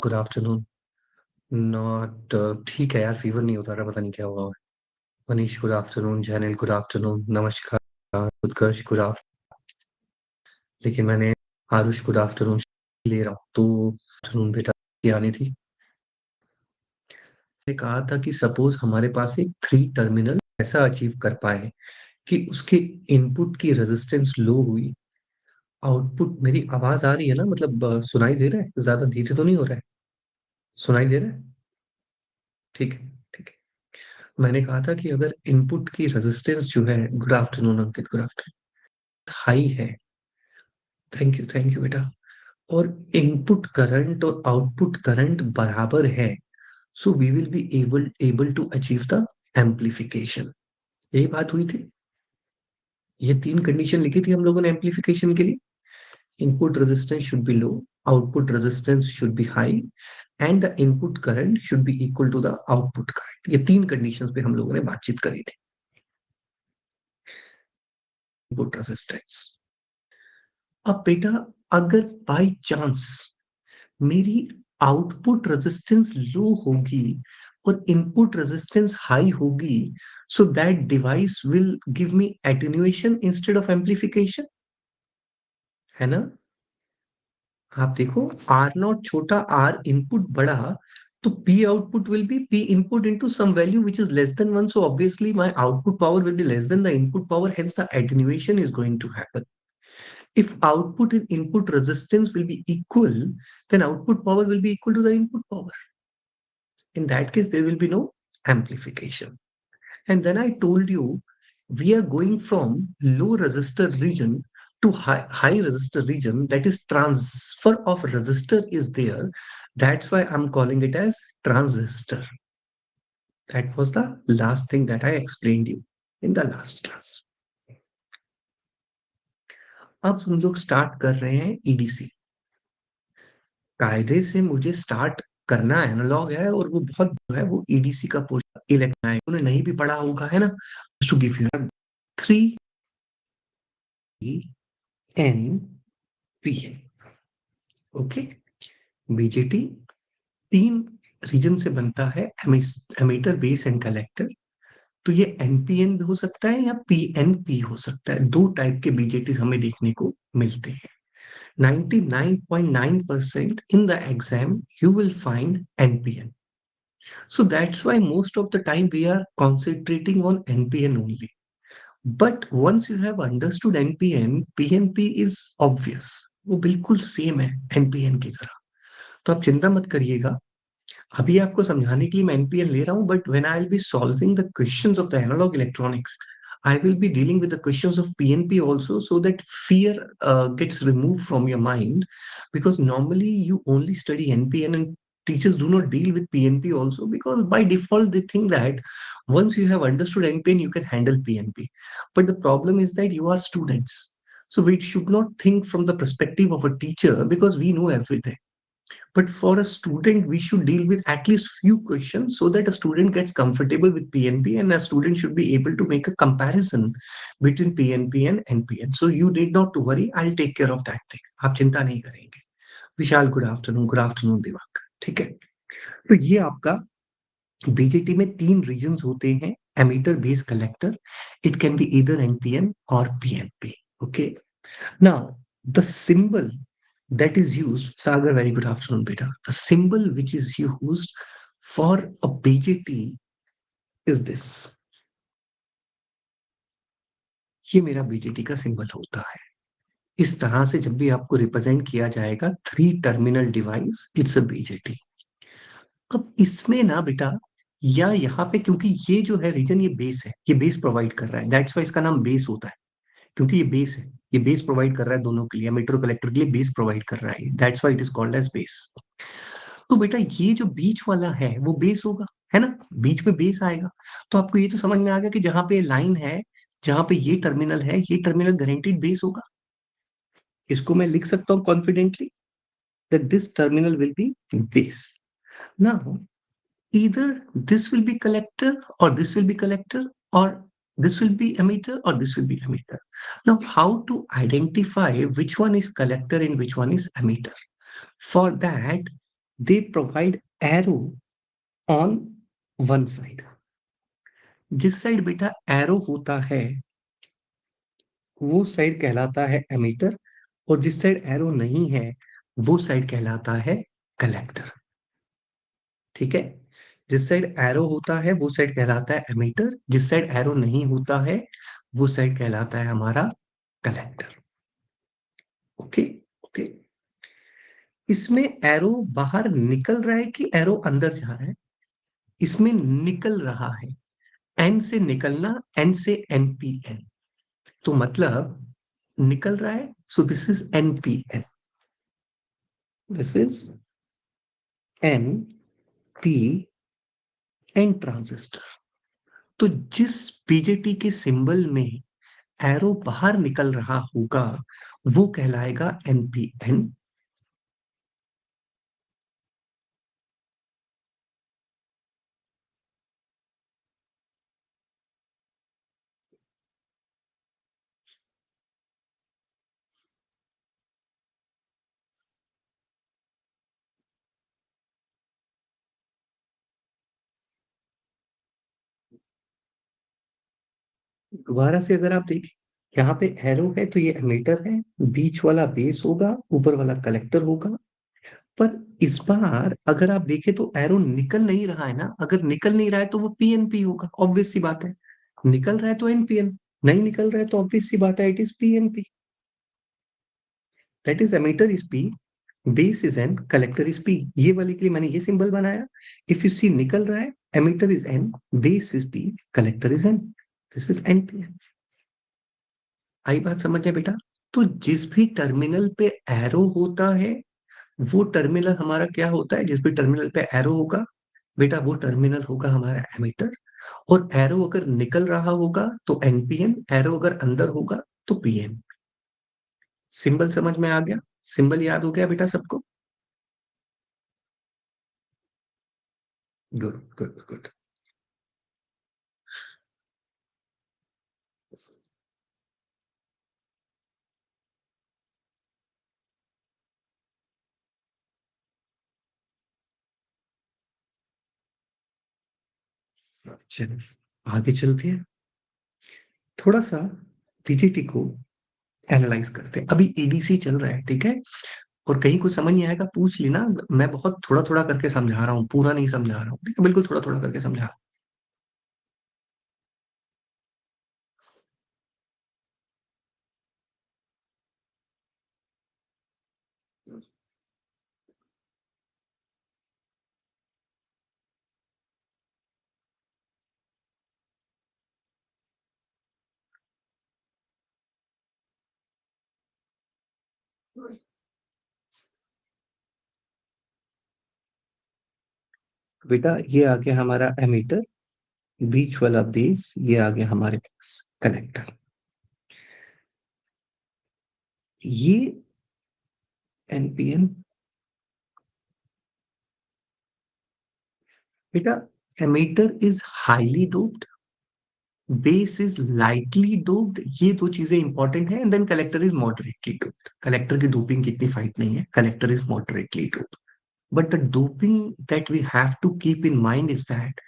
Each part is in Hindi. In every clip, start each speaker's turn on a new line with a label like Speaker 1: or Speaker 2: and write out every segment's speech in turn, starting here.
Speaker 1: Good afternoon. नॉट ठीक है यार, फीवर नहीं उतारा, पता नहीं क्या हुआ है। Manish good afternoon, Jainil good afternoon, नमस्कार, उत्कर्ष गुड आफ्टरनून। लेकिन मैंने आरुष गुड आफ्टरनून ले रहा हूँ तो आफ्टरनून बेटा की आनी थी। मैंने कहा था कि सपोज हमारे पास एक 3 टर्मिनल ऐसा अचीव कर पाए कि उसके इनपुट की रेजिस्टेंस लो हुई, आउटपुट मेरी आवाज आ रही है ना, मतलब सुनाई दे रहा है, ज्यादा धीरे तो नहीं हो रहा है, सुनाई दे रहा है? ठीक है, ठीक है। मैंने कहा था कि अगर इनपुट की रेजिस्टेंस जो है, good afternoon Ankit, good afternoon, hi है, थैंक यू बेटा, और इनपुट करंट और आउटपुट करंट बराबर है, so we will be able able to achieve the amplification. यही बात हुई थी, ये 3 कंडीशन लिखी थी हम लोगों ने एम्पलीफिकेशन के लिए। Input resistance should be low, output resistance should be high, and the input current should be equal to the output current. ये 3 कंडीशंस पे हम लोगों ने बातचीत करी थी। Input resistance. अब बेटा, अगर बाई चांस मेरी आउटपुट रेजिस्टेंस लो होगी और इनपुट रेजिस्टेंस हाई होगी, so that device will give me attenuation instead of amplification, है ना? आप देखो, आर नॉट छोटा, आर इनपुट बड़ा, तो P output will be P input into some value which is less than 1, so obviously my output power will be less than the input power, hence the attenuation is going to happen. If output and input resistance will be equal, then output power will be equal to the input power. In that case, there will be no amplification. And then I told you, we are going from low resistor region to high resistor region. That is, transfer of resistor is there. That's why I'm calling it as transistor. That was the last thing that I explained you in the last class. अब हम लोग स्टार्ट कर रहे हैं ईडीसी। कायदे से मुझे स्टार्ट करना एनालॉग है, और वो बहुत जो है वो ईडीसी का पोर्शन इलेक्ट्रॉन है, उन्हें नहीं भी पढ़ा होगा, है ना? To give you 3 NPN। Okay, BJT 3 region से बनता है, एमीटर, बेस एंड कलेक्टर। तो ये एनपीएन भी हो सकता है या पीएनपी हो सकता है। 2 टाइप के बीजेटी हमें देखने को मिलते हैं। 99.9% in the exam you will find NPN. So that's why most of the time we are concentrating on NPN only. But once you have understood NPN, PNP is obvious. वो बिल्कुल सेम है एनपीएन की तरह। तो आप चिंता मत करिएगा, अभी आपको समझाने के लिए मैं एनपीएन ले रहा हूं, but when I will be solving the questions of the analogue electronics, I will be dealing with the questions of PNP also, so that fear gets removed from your mind. Because normally you only study NPN and teachers do not deal with PNP also, because by default they think that once you have understood NPN, you can handle PNP. But the problem is that you are students. So we should not think from the perspective of a teacher because we know everything. But for a student, we should deal with at least few questions so that a student gets comfortable with PNP, and a student should be able to make a comparison between PNP and NPN. So you need not to worry. I'll take care of that thing. आप चिंता नहीं करेंगे। विशाल गुड आफ्टरनून दिवाकर। ठीक है, तो ये आपका बीजेटी में 3 रीजन्स होते हैं, emitter, base, collector. It can be either NPN और PNP. Okay, now the symbol that is used, Sagar, very good afternoon, beta. The symbol which is used for a BJT is this. ये मेरा बीजेटी का सिंबल होता है। इस तरह से जब भी आपको रिप्रेजेंट किया जाएगा 3 terminal device, it's a BJT. अब इसमें ना बेटा, या यहाँ पे, क्योंकि ये जो है रीजन, ये बेस है, ये बेस प्रोवाइड कर रहा है, दैट्स वाई इसका नाम बेस होता है। क्योंकि ये बेस है, ये बेस प्रोवाइड कर रहा है दोनों के लिए, मीटर कलेक्टर के लिए बेस प्रोवाइड कर रहा है, that's why it is called as base. तो बेटा ये जो बीच वाला है वो बेस होगा, है ना? बीच में बेस आएगा। तो आपको ये तो समझ में आ गया कि जहां पे लाइन है, जहां पे ये टर्मिनल है, ये टर्मिनल गारंटीड बेस होगा। इसको मैं लिख सकता हूं confidently that this terminal will be base. Now either this will be collector or this will be collector, or this will be emitter or this will be emitter. Now how to identify which one is collector and which one is emitter? For that, they provide arrow on one side. जिस साइड बेटा एरो होता है वो साइड कहलाता है एमीटर, और जिस साइड एरो नहीं है वो साइड कहलाता है कलेक्टर। ठीक है, जिस साइड एरो होता है वो साइड कहलाता है एमीटर, जिस साइड एरो नहीं होता है वो साइड कहलाता है हमारा कलेक्टर। ओके। ओके, इसमें एरो बाहर निकल रहा है कि एरो अंदर जा रहा है? इसमें निकल रहा है। एन से निकलना, एन से एनपीएन, तो मतलब निकल रहा है, so this is NPN, this is NPN transistor. तो जिस बीजेटी के सिंबल में एरो बाहर निकल रहा होगा वो कहलाएगा एनपीएन। दोबारा से अगर आप देखें, यहाँ पे एरो है तो ये एमीटर है, बीच वाला बेस होगा, ऊपर वाला कलेक्टर होगा। पर इस बार अगर आप देखें तो एरो निकल नहीं रहा है ना, अगर निकल नहीं रहा है तो वो पीएनपी होगा, ऑब्वियस सी बात है। निकल रहा है तो एनपीएन, नहीं निकल रहा है तो ऑब्वियस सी बात है it is PNP. That is emitter is P, base is N, collector is P. ये वाले के लिए मैंने ये सिंबल बनाया। इफ यू सी निकल रहा है, emitter is N, base is P, collector is N, this is NPN. आई बात समझ में बेटा? तो जिस भी टर्मिनल पे एरो होता है वो टर्मिनल हमारा क्या होता है? जिस भी टर्मिनल पे एरो होगा बेटा वो टर्मिनल होगा हमारा एमीटर। और एरो अगर निकल रहा होगा तो एनपीएन, एरो अगर अंदर होगा तो पीएन। सिंबल समझ में आ गया? सिंबल याद हो गया बेटा सबको? Good good good. चलिए आगे चलते हैं, थोड़ा सा पीजीटी को एनालाइज करते हैं। अभी एडीसी चल रहा है, ठीक है? और कहीं कुछ समझ नहीं आएगा पूछ लेना, मैं बहुत थोड़ा थोड़ा करके समझा रहा हूँ, पूरा नहीं समझा रहा हूँ, ठीक है? बिल्कुल थोड़ा थोड़ा करके समझा रहा हूँ। बेटा ये आ गया हमारा एमीटर, बीच वाला बेस, ये आ गया हमारे पास कनेक्टर। ये एनपीएन बेटा, emitter is highly doped, base is lightly doped, ये दो चीजें इंपॉर्टेंट है। And then collector is moderately doped. Collector की डोपिंग की इतनी फाइट नहीं है, collector is moderately doped. But the doping that we have to keep in mind is that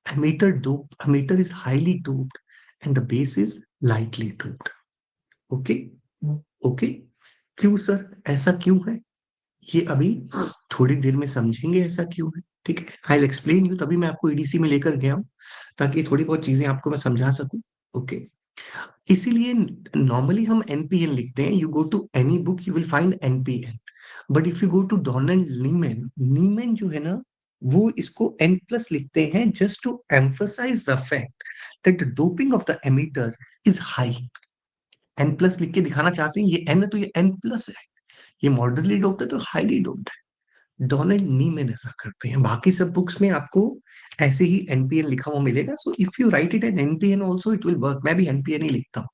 Speaker 1: emitter is highly doped and the base is lightly doped. Okay. Okay, क्यों सर, ऐसा क्यों है? ये अभी थोड़ी देर में समझेंगे ऐसा क्यों है, ठीक है? आई एक्सप्लेन यू, तभी मैं आपको ईडीसी में लेकर गया हूँ ताकि थोड़ी बहुत चीजें आपको मैं समझा सकूं। ओके, इसीलिए नॉर्मली हम एनपीएन लिखते हैं। You go to any book you will find NPN, but if you go to Donald Neamen, Neamen जो है ना वो इसको एन प्लस लिखते हैं just to emphasise the fact that the doping of the emitter is high. N plus लिख के दिखाना चाहते हैं, ये एन है तो ये एन प्लस है, ये मॉडरेटली डोप्ड है तो हाईली डोप्ड है। डोनाल्ड नीमैन ऐसा करते हैं, बाकी सब बुक्स में आपको ऐसे ही एनपीएन लिखा हुआ मिलेगा। So if you write it N NPN also it will work. मैं भी एनपीएन ही लिखता हूँ,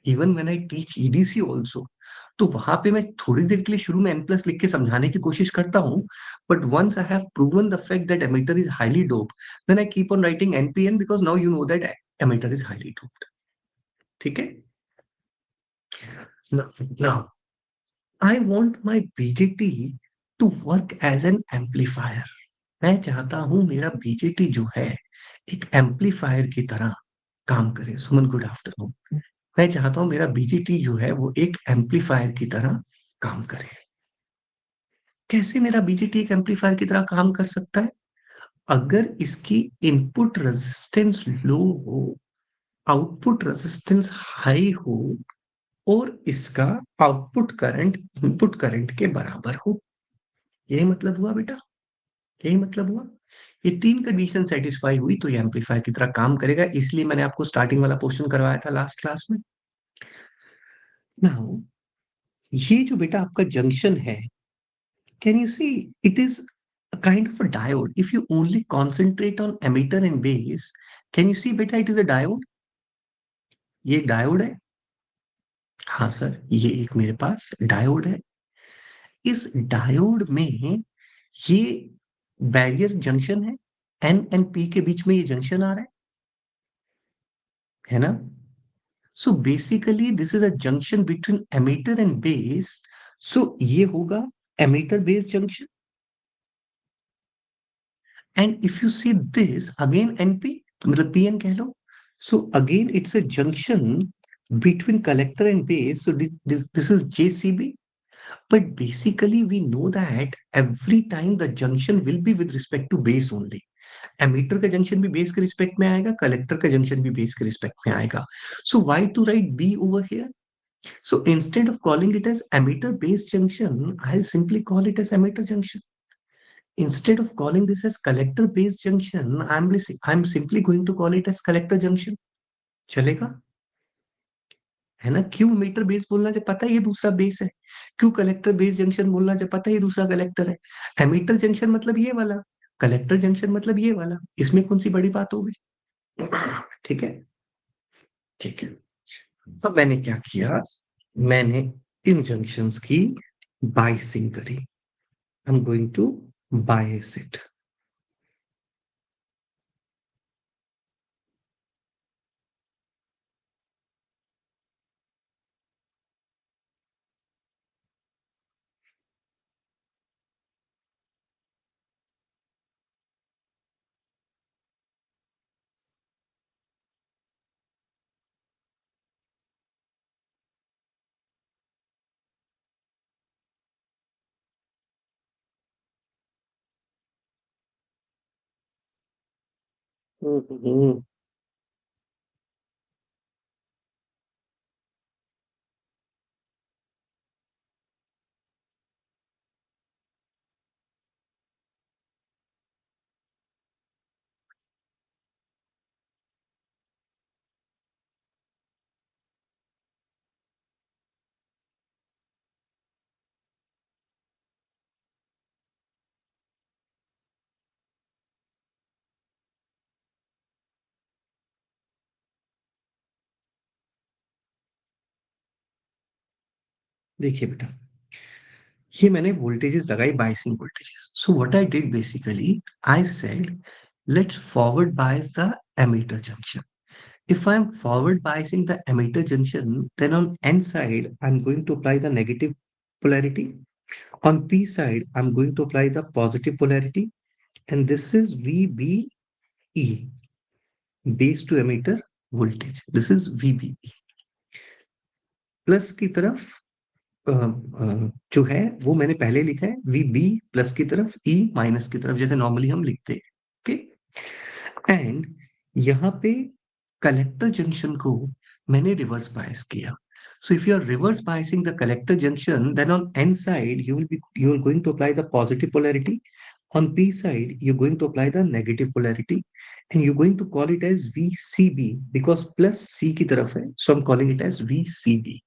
Speaker 1: even when I teach EDC also. तो वहां पे मैं थोड़ी देर के लिए शुरू में एन प्लस लिख के समझाने की कोशिश करता हूँ, but once I have proven the fact that emitter is highly doped, then I keep on writing NPN because now you know that emitter is highly doped. ठीक है? Now I want my BJT to work as an amplifier. मैं चाहता हूं मेरा बीजेटी जो है एक एम्पलीफायर की तरह काम करे। सुमन, गुड आफ्टरनून। मैं चाहता हूं मेरा बीजेटी जो है वो एक एम्पलीफायर की तरह काम करे। कैसे मेरा बीजेटी एक एम्पलीफायर की तरह काम कर सकता है? अगर इसकी इनपुट रेजिस्टेंस लो हो, आउटपुट रेजिस्टेंस हाई हो, और इसका आउटपुट करंट इनपुट करंट के बराबर हो। यही मतलब हुआ बेटा, यही मतलब हुआ। ये तीन कंडीशन सेटिस्फाई हुई तो ये एम्पलीफायर की तरह काम करेगा। इसलिए मैंने आपको स्टार्टिंग वाला क्वेश्चन करवाया था लास्ट क्लास में। नाउ ये जो बेटा आपका जंक्शन है, can you see it is a kind of a diode? If you only concentrate on emitter and base, can you see beta it is a diode? ये डायोड है। हाँ सर, ये एक मेरे पास डायोड है। इस डायोड में ये बैरियर जंक्शन है। एन एंड पी के बीच में ये जंक्शन आ रहा है ना? So basically this is a junction between emitter and base. So ये होगा emitter base junction. And if you see this again NP, मतलब पीएन कह लो। So again it's a junction between collector and base. So this is JCB. But basically, we know that every time the junction will be with respect to base only. Emitter का जंक्शन भी बेस के रिस्पेक्ट में आएगा, कलेक्टर का जंक्शन भी बेस के रिस्पेक्ट में आएगा। So why to write B over here? So instead of calling it as emitter based junction, I'll simply call it as emitter junction. Instead of calling this as collector based junction, I'm simply going to call it as collector junction. चलेगा? है ना? क्यों मीटर बेस बोलना जब पता है ये दूसरा बेस है? क्यों कलेक्टर बेस जंक्शन बोलना जब पता है ये दूसरा कलेक्टर है? एमीटर जंक्शन मतलब ये वाला, कलेक्टर जंक्शन मतलब ये वाला। इसमें कौन सी बड़ी बात हो गई? ठीक है, ठीक है। अब मैंने क्या किया, मैंने इन जंक्शंस की बाइसिंग करी। I am going to bias it. देखिए बेटा, ये मैंने वोल्टेजेस लगाई, biasing voltages. So what I did basically, I said let's forward bias the emitter junction. If I'm forward biasing the emitter junction, then on N side, I'm going to apply the negative polarity. On P side, I'm going to apply the positive polarity. And this is VBE, base to emitter voltage. This is VBE. Plus की तरफ जो है वो मैंने पहले लिखा है VB प्लस की तरफ, E माइनस की तरफ, जैसे नॉर्मली हम लिखते हैं। ओके, एंड यहाँ पे कलेक्टर जंक्शन को मैंने रिवर्स बायस किया. So if you are reverse biasing the collector junction, then on N side you are going to apply the positive polarity. On P side you're going to apply the negative polarity, and you're going to call it as VCB because plus C की तरफ है, so I'm calling it as VCB.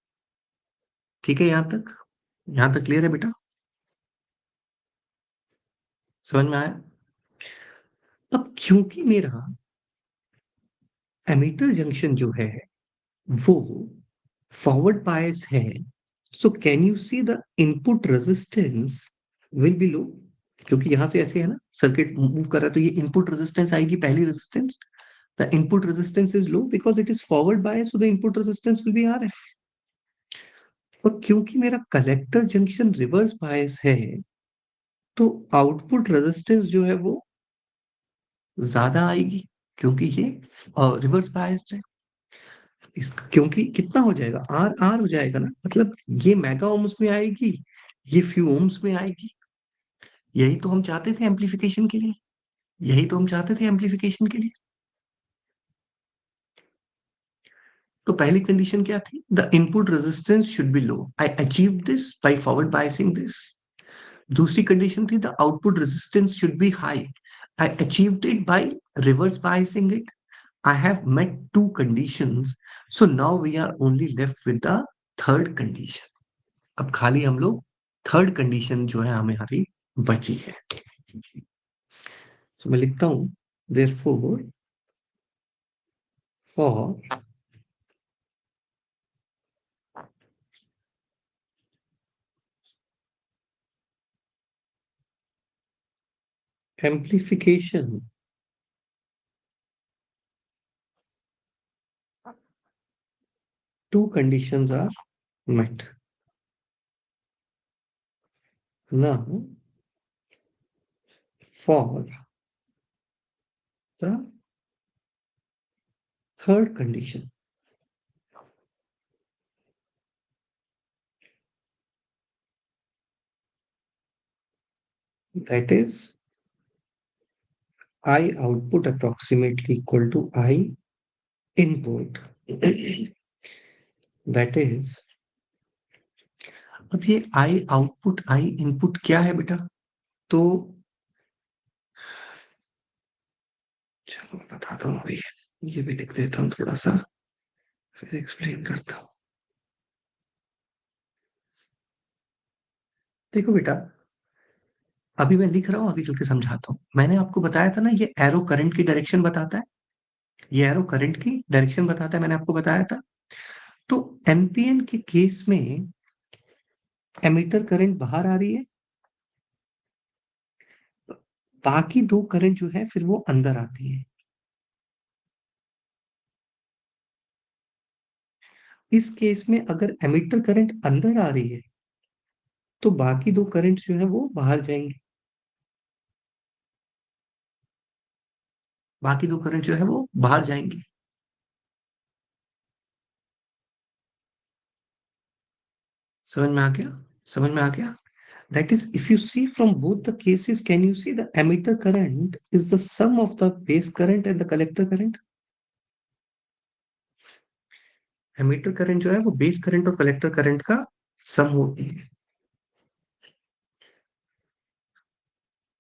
Speaker 1: ठीक है? यहाँ तक क्लियर है बेटा? समझ में आया? अब क्योंकि मेरा एमीटर जंक्शन जो है वो फॉरवर्ड बायस है, so can you see the input resistance will be low, क्योंकि यहां से ऐसे है ना, सर्किट मूव कर रहा है, तो ये इनपुट रेजिस्टेंस आएगी, पहली resistance. The input resistance is low because it is forward bias, so the input resistance will B RF. और क्योंकि मेरा कलेक्टर जंक्शन रिवर्स बायस है, तो आउटपुट रेजिस्टेंस जो है वो ज्यादा आएगी, क्योंकि ये रिवर्स बायस्ड है। इस क्योंकि कितना हो जाएगा, आर आर हो जाएगा ना, मतलब ये मेगा ओम्स में आएगी, ये फ्यू ओम्स में आएगी। यही तो हम चाहते थे एम्पलीफिकेशन के लिए, यही तो हम चाहते थे एम्पलीफिकेशन के लिए। तो पहली कंडीशन क्या थी, the input resistance should be low, I achieve this by forward biasing this. दूसरी कंडीशन थी the output resistance should be high, I achieved it by reverse biasing it. I have met two conditions, so now we are only left with the third condition. अब खाली हम लोग थर्ड कंडीशन जो है हमारी बची है। तो मैं लिखता हूं, therefore for amplification two conditions are met. Now for the third condition, that is I output approximately equal to I input. That is, अब ये आई आउटपुट आई इनपुट क्या है बेटा? तो चलो मैं बताता हूँ अभी, ये भी लिख देता हूँ थोड़ा सा, फिर एक्सप्लेन करता हूँ। देखो बेटा, अभी मैं लिख रहा हूँ, आगे चल के समझाता हूँ। मैंने आपको बताया था ना, ये एरो करंट की डायरेक्शन बताता है, ये एरो करंट की डायरेक्शन बताता है, मैंने आपको बताया था। तो एनपीएन के केस में एमीटर करंट बाहर आ रही है, बाकी दो करंट जो है फिर वो अंदर आती है। इस केस में अगर एमीटर करंट अंदर आ रही है तो बाकी दो करंट जो है वो बाहर जाएंगे, बाकी दो करंट जो है वो बाहर जाएंगे। समझ में आ गया? समझ में आ गया? That is, if you see from both the cases, can you see the emitter current is the sum of the base current and the collector current? Emitter current जो है वो बेस करंट और कलेक्टर करंट का सम होती है।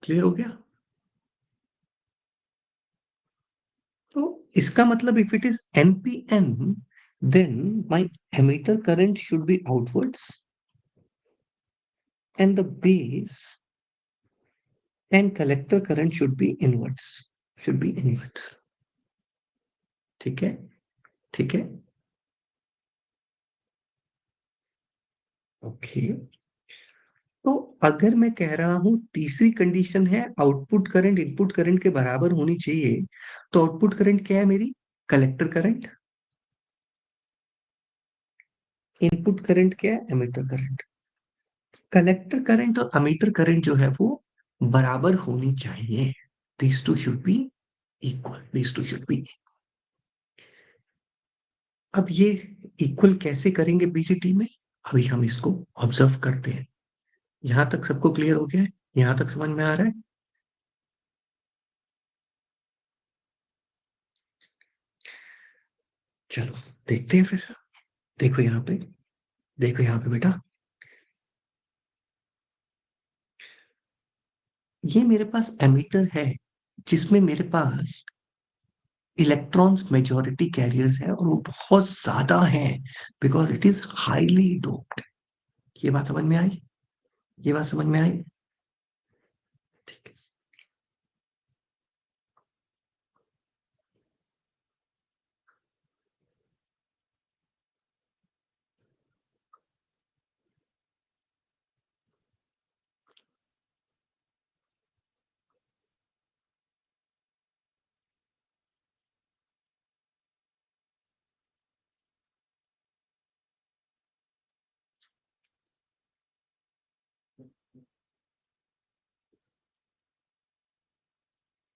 Speaker 1: क्लियर हो गया? तो इसका मतलब if it is NPN, then my emitter current should be outwards and the base and collector current should be inwards, should be inwards. ठीक है? ठीक है? ओके। तो अगर मैं कह रहा हूं तीसरी कंडीशन है आउटपुट करंट इनपुट करंट के बराबर होनी चाहिए, तो आउटपुट करंट क्या है मेरी? Collector current. इनपुट करंट क्या है? Emitter current. कलेक्टर करंट और अमीटर करंट जो है वो बराबर होनी चाहिए। These two should be equal, these two should be. अब ये इक्वल कैसे करेंगे बीजेटी में, अभी हम इसको ऑब्जर्व करते हैं। यहां तक सबको क्लियर हो गया है? यहां तक समझ में आ रहा है? चलो देखते हैं फिर। देखो यहाँ पे, देखो यहाँ पे बेटा, ये मेरे पास एमीटर है जिसमें मेरे पास इलेक्ट्रॉन्स मेजॉरिटी कैरियर्स है और वो बहुत ज्यादा है, because it is highly doped. ये बात समझ में आई? ये बात समझ में आई? ठीक है।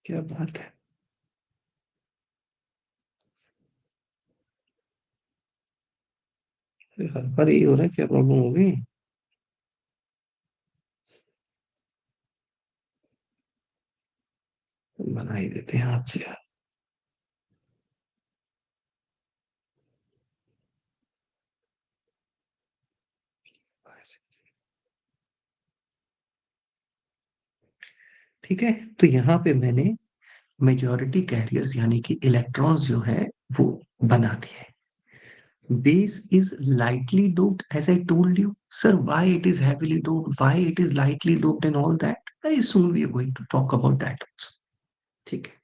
Speaker 1: क्या बात है। अरे हर बार यही हो रहा है, क्या प्रॉब्लम हो गई? बना ही देते हैं हाथ से यार। ठीक है, तो यहाँ पे मैंने मेजॉरिटी कैरियर्स यानी कि इलेक्ट्रॉन्स जो है वो बना दिए। Base is lightly doped, as I told you. Sir, why it is heavily doped, why it is lightly doped and all that. Very soon we are going to talk about that also. ठीक है,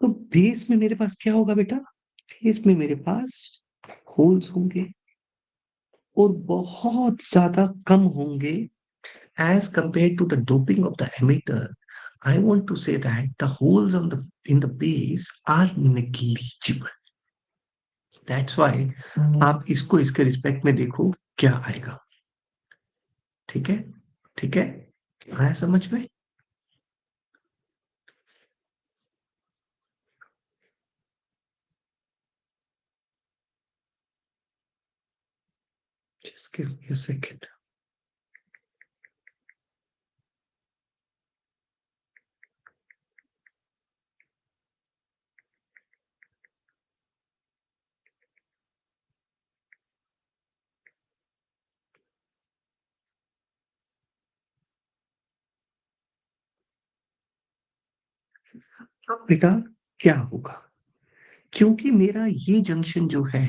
Speaker 1: तो बेस में मेरे पास क्या होगा बेटा? बेस में मेरे पास होल्स होंगे और बहुत ज्यादा कम होंगे as compared to the doping of the emitter. I want to say that the holes on the in the base are negligible. That's why आप इसको इसके रिस्पेक्ट में देखो क्या आएगा। ठीक है, ठीक है, आया समझ में? Just give me a second. अब बेटा क्या होगा? क्योंकि मेरा ये जंक्शन जो है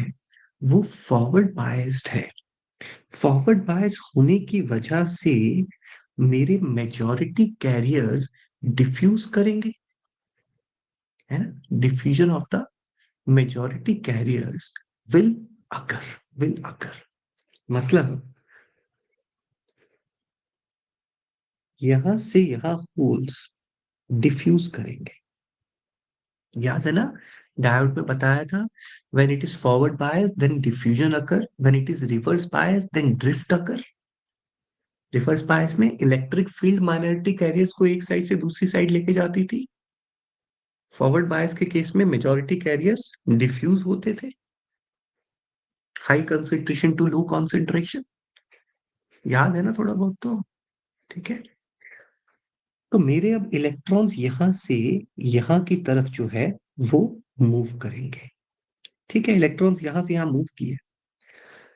Speaker 1: वो फॉरवर्ड बायस्ड है। फॉरवर्ड बायस होने की वजह से मेरे मेजॉरिटी कैरियर्स डिफ्यूज करेंगे, है ना? Diffusion of the majority carriers will occur, will occur. मतलब यहां से यहां होल्स डिफ्यूज करेंगे। याद है ना, डायोड में बताया था, when it is forward bias then diffusion occur, when it is reverse bias then drift occur. Reverse bias में इलेक्ट्रिक फील्ड माइनॉरिटी कैरियर्स को एक साइड से दूसरी साइड लेके जाती थी। फॉरवर्ड बायस के केस में मेजॉरिटी कैरियर्स डिफ्यूज होते थे, high concentration to low concentration. याद है ना थोड़ा बहुत तो? ठीक है, तो मेरे अब इलेक्ट्रॉन्स यहां से यहां की तरफ जो है वो मूव करेंगे। ठीक है, इलेक्ट्रॉन्स यहां से यहां मूव किए।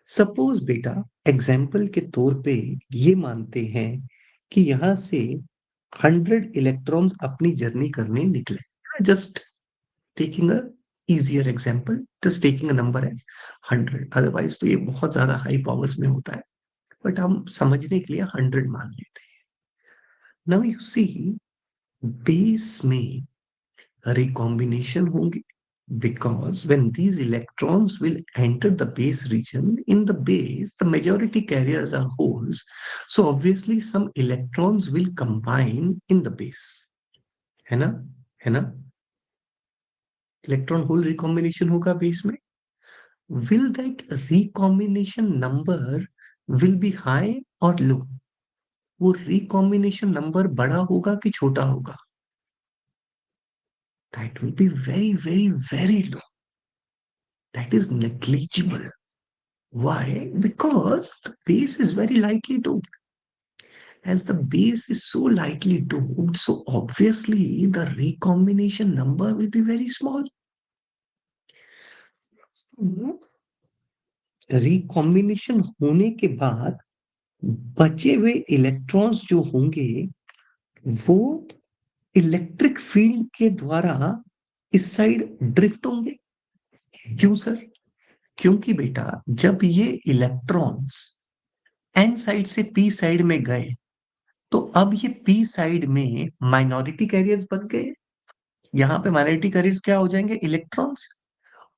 Speaker 1: सपोज बेटा एग्जाम्पल के तौर पे ये मानते हैं कि यहां से 100 इलेक्ट्रॉन्स अपनी जर्नी करने निकले। Just taking a easier example, just taking a number as 100। Otherwise तो ये बहुत ज्यादा हाई पावर्स में होता है, बट हम समझने के लिए 100 मान लेते हैं। नाउ यू सी, बेस में recombination होंगे, because when these electrons will enter the base region, in the base the majority carriers are holes, so obviously some electrons will combine in the base, है ना, है ना? इलेक्ट्रॉन होल रिकॉम्बिनेशन होगा बेस में। will that recombination number will be high or low? वो रिकॉम्बिनेशन नंबर बड़ा होगा कि छोटा होगा? that will be very very very low, that is negligible. Why? Because the base is very lightly doped. As the base is so lightly doped, so obviously the recombination number will be very small. Recombination होने के बाद बचे हुए इलेक्ट्रॉन्स जो होंगे वो इलेक्ट्रिक फील्ड के द्वारा इस साइड ड्रिफ्ट होंगे। क्यों सर? क्योंकि बेटा जब ये इलेक्ट्रॉन्स एन साइड से पी साइड में गए, तो अब ये पी साइड में माइनॉरिटी कैरियर्स बन गए। यहाँ पे माइनॉरिटी कैरियर्स क्या हो जाएंगे? इलेक्ट्रॉन्स।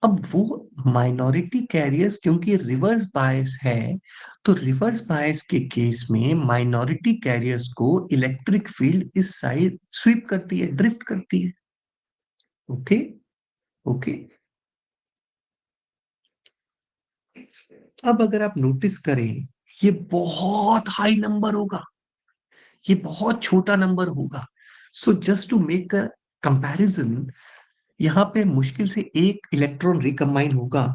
Speaker 1: अब वो माइनॉरिटी कैरियर्स क्योंकि रिवर्स बायस है, तो रिवर्स बायस के केस में माइनॉरिटी कैरियर्स को इलेक्ट्रिक फील्ड इस साइड स्वीप करती है, ड्रिफ्ट करती है। Okay, okay. अब अगर आप नोटिस करें, ये बहुत हाई नंबर होगा, ये बहुत छोटा नंबर होगा। So just to make a comparison, यहाँ पे मुश्किल से एक इलेक्ट्रॉन रिकम्बाइन होगा,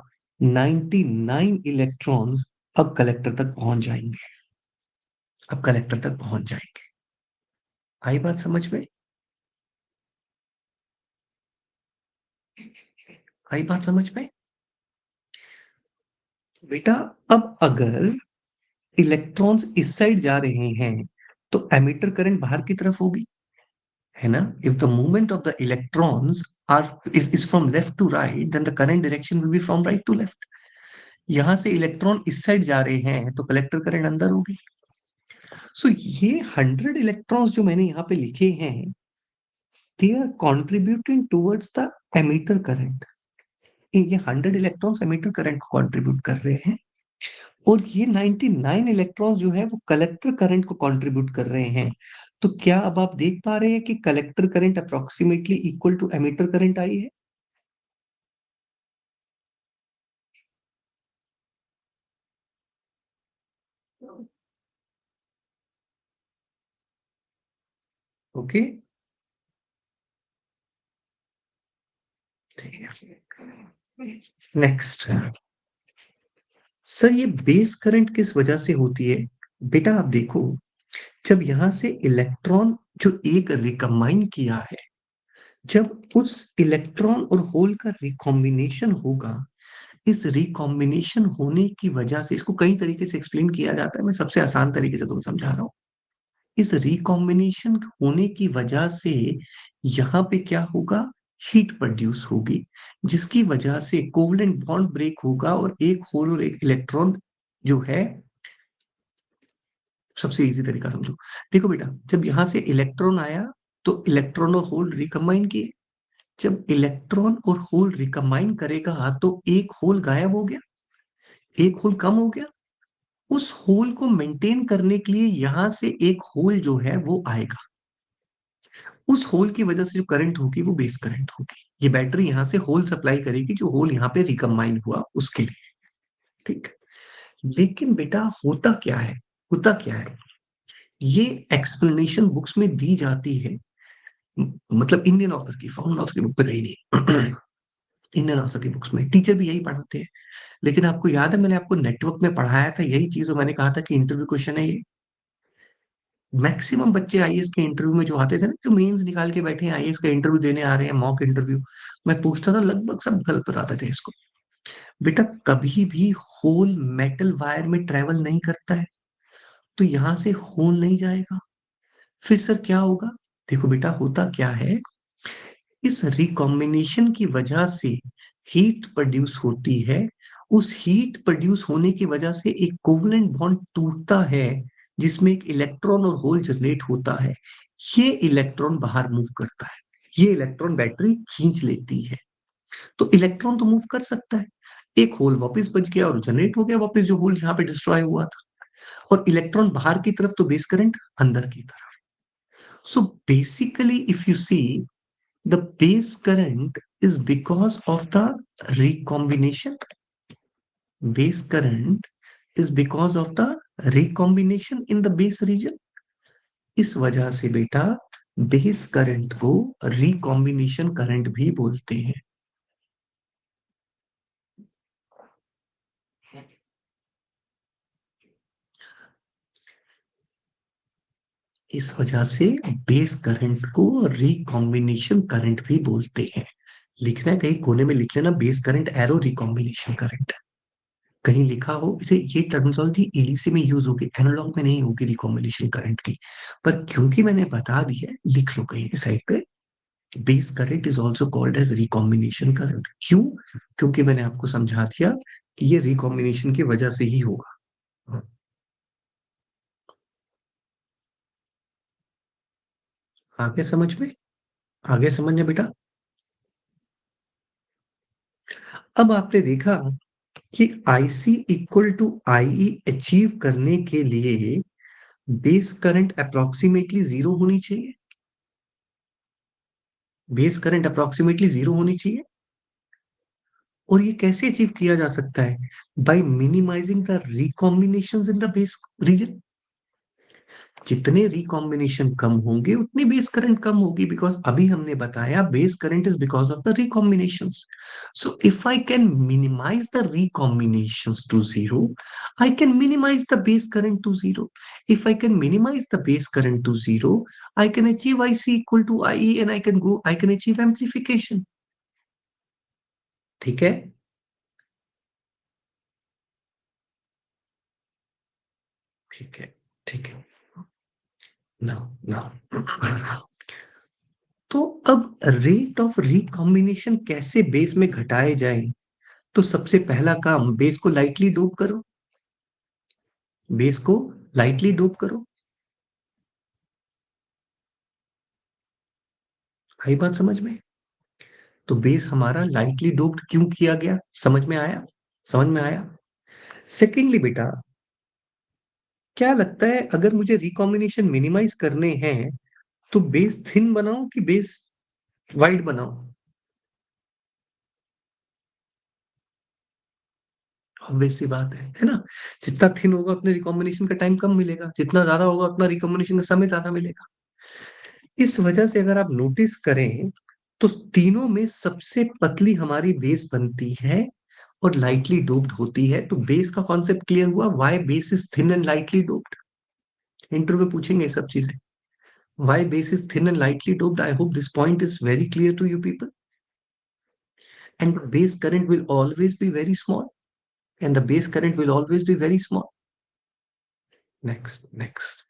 Speaker 1: 99 इलेक्ट्रॉन्स अब कलेक्टर तक पहुंच जाएंगे, अब कलेक्टर तक पहुंच जाएंगे। आई बात समझ में? आई बात समझ में? बेटा, अब अगर इलेक्ट्रॉन्स इस साइड जा रहे हैं तो एमिटर करंट बाहर की तरफ होगी, है ना? If the movement of the electrons are is from left to right, then the current direction will be from right to left. यहां से इलेक्ट्रॉन इस साइड जा रहे हैं तो कलेक्टर करंट अंदर होगी। सो ये 100 इलेक्ट्रॉन्स जो मैंने यहाँ पे लिखे हैं, they are contributing towards the emitter current. ये 100 इलेक्ट्रॉन्स एमिटर करंट को कंट्रीब्यूट कर रहे हैं, और ये 99 इलेक्ट्रॉन्स जो है वो कलेक्टर करंट को कंट्रीब्यूट कर रहे हैं। तो क्या अब आप देख पा रहे हैं कि collector current approximately equal to emitter current आई है? Okay, next. सर, ये बेस करंट किस वजह से होती है? बेटा आप देखो, जब यहां से इलेक्ट्रॉन जो एक रिकम्बाइन किया है, जब उस इलेक्ट्रॉन और होल का रिकॉम्बिनेशन होगा, इस रिकॉम्बिनेशन होने की वजह से, इसको कई तरीके से एक्सप्लेन किया जाता है, मैं सबसे आसान तरीके से तुम्हें समझा रहा हूं। इस रिकॉम्बिनेशन होने की वजह से यहाँ पे क्या होगा, हीट प्रोड्यूस होगी, जिसकी वजह से कोवलेंट बॉन्ड ब्रेक होगा और एक होल और एक इलेक्ट्रॉन जो है, सबसे इजी तरीका समझो। देखो बेटा, जब यहां से इलेक्ट्रॉन आया तो इलेक्ट्रॉन और होल रिकम्बाइन किए। जब इलेक्ट्रॉन और होल रिकम्बाइन करेगा तो एक होल गायब हो गया, एक होल कम हो गया। उस होल को मेंटेन करने के लिए यहां से एक होल जो है वो आएगा। उस होल की वजह से जो करंट होगी वो बेस करंट होगी। ये बैटरी यहां से होल सप्लाई करेगी, जो होल यहाँ पे रिकम्बाइन हुआ उसके लिए। ठीक। लेकिन बेटा होता क्या है, होता क्या है, ये एक्सप्लेनेशन बुक्स में दी जाती है, मतलब इंडियन ऑथर की, फॉरेन ऑथर की बुक पे कहीं नहीं। इंडियन ऑथर की बुक्स में टीचर भी यही पढ़ाते हैं। लेकिन आपको याद है, मैंने आपको नेटवर्क में पढ़ाया था यही चीज, और मैंने कहा था कि इंटरव्यू क्वेश्चन है ये। मैक्सिमम बच्चे आईएएस के इंटरव्यू में जो आते थे ना, जो मेंस निकाल के बैठे हैं, आईएएस का इंटरव्यू देने आ रहे हैं, मॉक इंटरव्यू, मैं पूछता था, लगभग सब गलत बताते थे इसको। बेटा, कभी भी होल मेटल वायर में ट्रेवल नहीं करता है, तो यहां से होल नहीं जाएगा। फिर सर क्या होगा? देखो बेटा, होता क्या है, इस रिकॉम्बिनेशन की वजह से हीट प्रोड्यूस होती है। उस हीट प्रोड्यूस होने की वजह से एक कोवलेंट बॉन्ड टूटता है, जिसमें एक इलेक्ट्रॉन और होल जनरेट होता है। ये इलेक्ट्रॉन बाहर मूव करता है, ये इलेक्ट्रॉन बैटरी खींच लेती है। तो इलेक्ट्रॉन तो मूव कर सकता है, एक होल वापस बच गया और जनरेट हो गया वापस, जो होल यहाँ पे डिस्ट्रॉय हुआ था। और इलेक्ट्रॉन बाहर की तरफ तो बेस करंट अंदर की तरफ। So basically if you see, the base current is because of the recombination. Base current is because of the recombination in the base region. इस वजह से बेटा बेस करंट को रिकॉम्बिनेशन करंट भी बोलते हैं। इस वजह से बेस करंट को रिकॉम्बिनेशन करंट भी बोलते हैं। लिखना है, कहीं कोने में लिख लेना, base current arrow recombination current. कहीं लिखा हो इसे, ये टर्मिनोलॉजी एडीसी में यूज होगी, एनालॉग में नहीं होगी रिकॉम्बिनेशन करंट की। पर क्योंकि मैंने बता दिया है, लिख लो कहीं साइड पे, base current is also called as recombination current. क्यों? क्योंकि मैंने आपको समझा दिया कि ये रिकॉम्बिनेशन की वजह से ही होगा। आगे समझ में? आगे समझना बेटा। अब आपने देखा कि IC equal to IE achieve करने के लिए बेस करंट अप्रोक्सीमेटली जीरो होनी चाहिए। बेस करंट अप्रोक्सीमेटली जीरो होनी चाहिए। और ये कैसे अचीव किया जा सकता है? By minimizing the recombinations in the base region. जितने रिकॉम्बिनेशन कम होंगे उतनी बेस करंट कम होगी, बिकॉज अभी हमने बताया base current is because of the recombinations. So if I can minimize the recombinations to zero, I can minimize the base current to zero. If I can minimize the base current to zero, I can achieve IC equal to IE and I can achieve amplification. ठीक है. ठीक है. ठीक है. नाउ नाउ तो अब रेट ऑफ रिकॉम्बिनेशन कैसे बेस में घटाए जाए? तो सबसे पहला काम, बेस को लाइटली डोप करो. बेस को लाइटली डोप करो. आई बात समझ में? तो बेस हमारा लाइटली डोप्ड क्यों किया गया, समझ में आया? समझ में आया. सेकेंडली बेटा, क्या लगता है अगर मुझे रिकॉम्बिनेशन मिनिमाइज करने हैं तो बेस थिन बनाऊं कि बेस वाइड बनाऊं? ऑब्वियस सी बात है ना. जितना थिन होगा उतने रिकॉम्बिनेशन का टाइम कम मिलेगा, जितना ज्यादा होगा उतना रिकॉम्बिनेशन का समय ज्यादा मिलेगा. इस वजह से अगर आप नोटिस करें तो तीनों में सबसे पतली हमारी बेस बनती है और लाइटली डोप्ड होती है. तो बेस का कॉन्सेप्ट क्लियर हुआ, why base is thin and lightly doped. Interview में पूछेंगे ये सब चीजें. Why base is thin and lightly doped. I hope this point is very clear to you people. And the base current will always be very small. And the base current will always be very small. Next.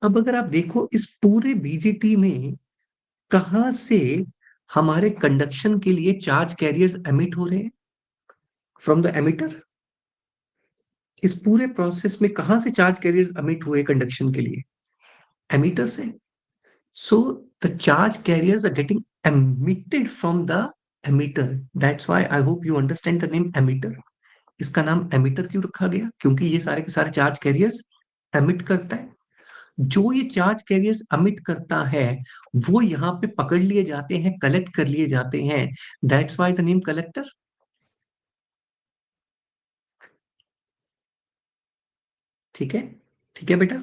Speaker 1: अब अगर आप देखो इस पूरे बीजेटी में कहां से हमारे कंडक्शन के लिए चार्ज कैरियर्स एमिट हो रहे हैं? From the emitter. इस पूरे प्रोसेस में कहां से चार्ज कैरियर्स एमिट हुए कंडक्शन के लिए? एमिटर से. So the charge carriers are getting emitted from the emitter. That's why I hope you understand the name emitter. इसका नाम एमिटर क्यों रखा गया? क्योंकि ये सारे के सारे चार्ज कैरियर्स एमिट करता है. जो ये चार्ज कैरियर्स एमिट करता है वो यहाँ पे पकड़ लिए जाते हैं, कलेक्ट कर लिए जाते हैं. That's why the name collector. ठीक है. ठीक है बेटा.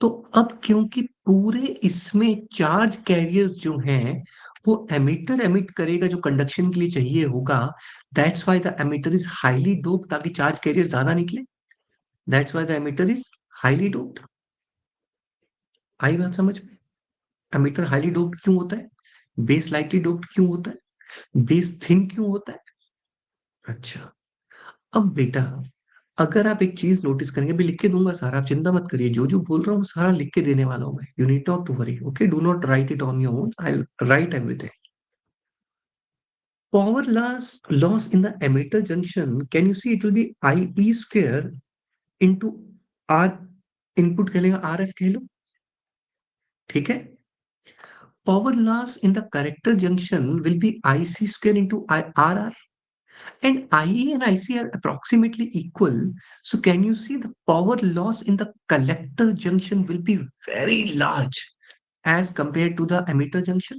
Speaker 1: तो अब क्योंकि पूरे इसमें चार्ज कैरियर्स जो हैं वो एमिटर एमिट करेगा जो कंडक्शन के लिए चाहिए होगा. That's why the emitter is highly doped, ताकि चार्ज कैरियर ज्यादा निकले. That's why the emitter is highly doped. आई बात समझ में? एमिटर हाईली डोप्ड क्यों होता है? बेस लाइटली डोप्ड क्यों होता है? बेस थिन क्यों होता है? अच्छा. अब बेटा, अगर आप एक चीज नोटिस करेंगे, अभी लिख के दूंगा सारा, आप चिंता मत करिए, जो जो बोल रहा हूँ सारा लिख के देने वाला हूँ मैं. You need not to worry. Okay, do not write it on your own, I write everything. Power loss in the emitter junction, can you see it will be IE square into R. Input कह लेगा, RF कह लो. ठीक है. Power loss in the corrector junction will be IC square into RR. And IE and IC are approximately equal. So can you see the power loss in the collector junction will be very large as compared to the emitter junction?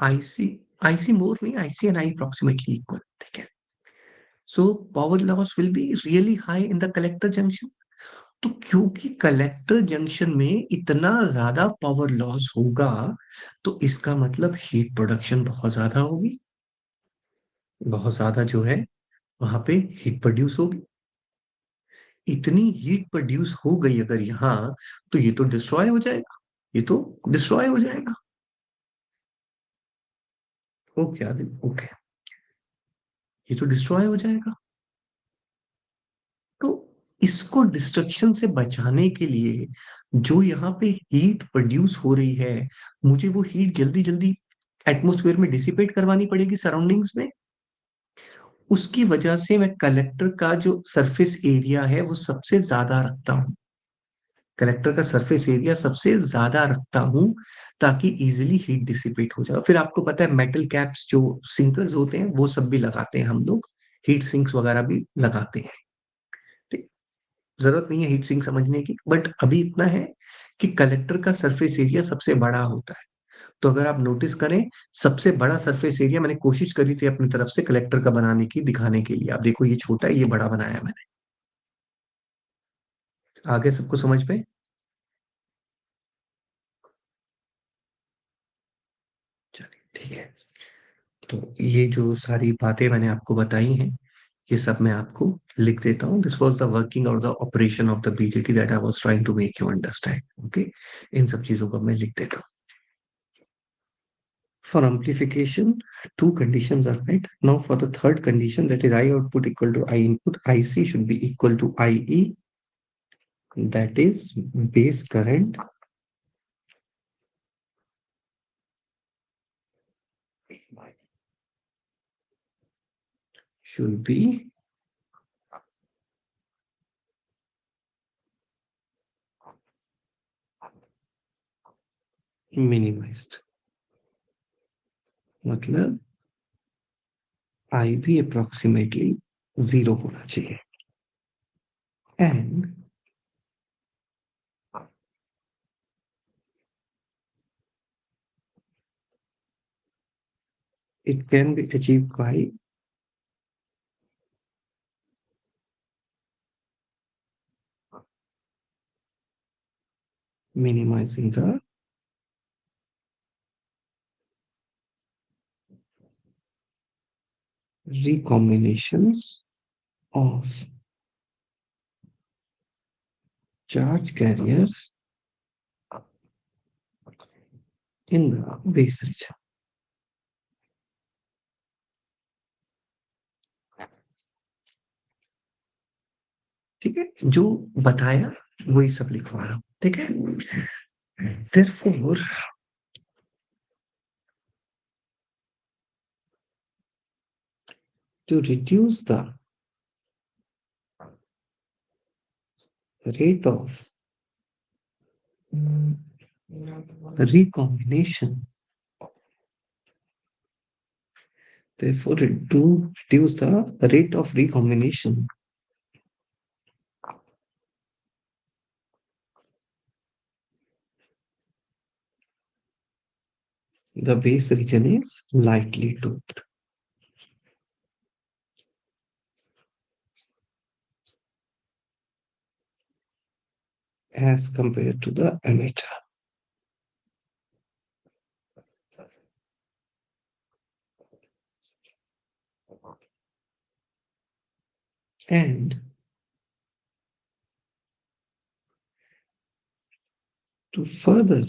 Speaker 1: IC more नहीं, IC and I approximately equal. ठीक है. So power loss will be really high in the collector junction. तो क्योंकि कलेक्टर जंक्शन में इतना ज्यादा पावर लॉस होगा तो इसका मतलब हीट प्रोडक्शन बहुत ज्यादा होगी. बहुत ज्यादा जो है वहां पे हीट प्रोड्यूस होगी. इतनी हीट प्रोड्यूस हो गई अगर यहाँ, तो ये तो डिस्ट्रॉय हो जाएगा. ये तो डिस्ट्रॉय हो जाएगा. Okay Aditya, okay. ये तो डिस्ट्रॉय हो जाएगा. तो इसको डिस्ट्रक्शन से बचाने के लिए जो यहाँ पे हीट प्रोड्यूस हो रही है, मुझे वो हीट जल्दी जल्दी एटमोस्फेयर में डिसिपेट करवानी पड़ेगी सराउंडिंग्स में. उसकी वजह से मैं कलेक्टर का जो सरफेस एरिया है वो सबसे ज्यादा रखता हूँ. कलेक्टर का सरफेस एरिया सबसे ज्यादा रखता हूँ ताकि इजीली हीट डिसिपेट हो जाए. फिर आपको पता है मेटल कैप्स जो सिंकर्स होते हैं वो सब भी लगाते हैं हम लोग. हीट सिंक्स वगैरह भी लगाते हैं. ठीक. जरूरत नहीं है हीट सिंक समझने की, बट अभी इतना है कि कलेक्टर का सरफेस एरिया सबसे बड़ा होता है. तो अगर आप नोटिस करें, सबसे बड़ा सरफेस एरिया मैंने कोशिश करी थी अपनी तरफ से कलेक्टर का बनाने की, दिखाने के लिए. आप देखो ये छोटा है, ये बड़ा बनाया मैंने. आगे सबको समझ में? चलिए ठीक है। तो ये जो सारी बातें मैंने आपको बताई हैं, ये सब मैं आपको लिख देता हूँ। दिस वाज द वर्किंग और the operation of the BJT that I was trying to make you understand. Okay, इन सब चीजों को मैं लिख देता हूँ। For amplification, two conditions are met. Now for the third condition, that is I output equal to I input, IC should be equal to IE, that is base current should be minimized. मतलब I भी approximately 0 होना चाहिए, and it can be achieved by minimizing the recombinations of charge carriers in the base region. ठीक है, जो बताया वही सब लिखवा रहा हूं, ठीक है। Therefore, to reduce the rate of recombination, therefore, to reduce the rate of recombination, the base region is lightly doped as compared to the emitter. And to further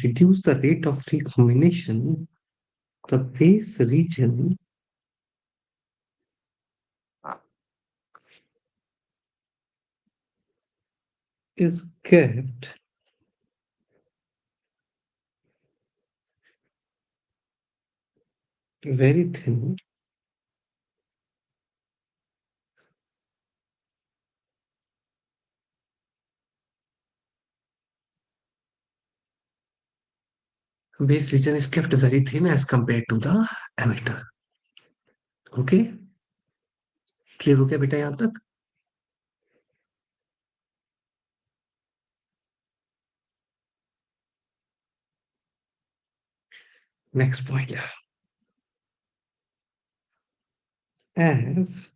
Speaker 1: reduce the rate of recombination, the base region is kept very thin base region is kept very thin as compared to the emitter. Okay, clear हो गया बेटा यहां तक? Next point, as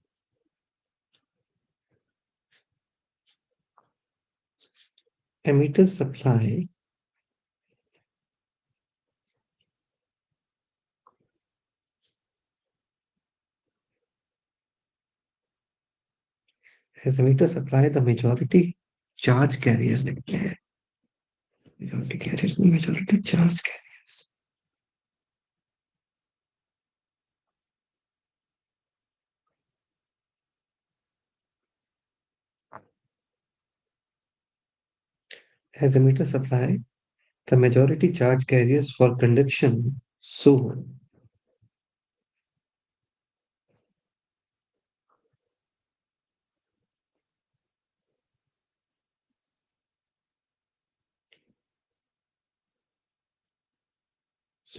Speaker 1: emitter supply as emitter supply the majority charge carriers लिखते हैं, majority carriers नहीं, majority charge carriers, as emitter supply the majority charge carriers for conduction, so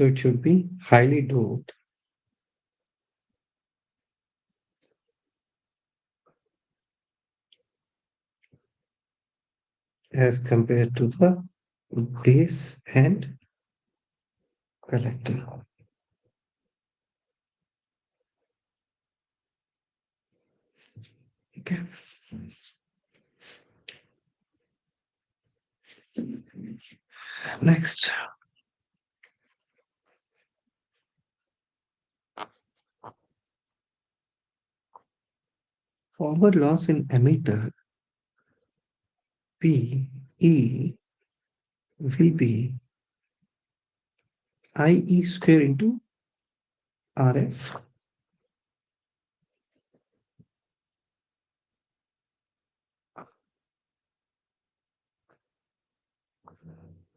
Speaker 1: it should be highly doped as compared to the base and collector. Okay. Next, power loss in emitter P E will be IE square into RF.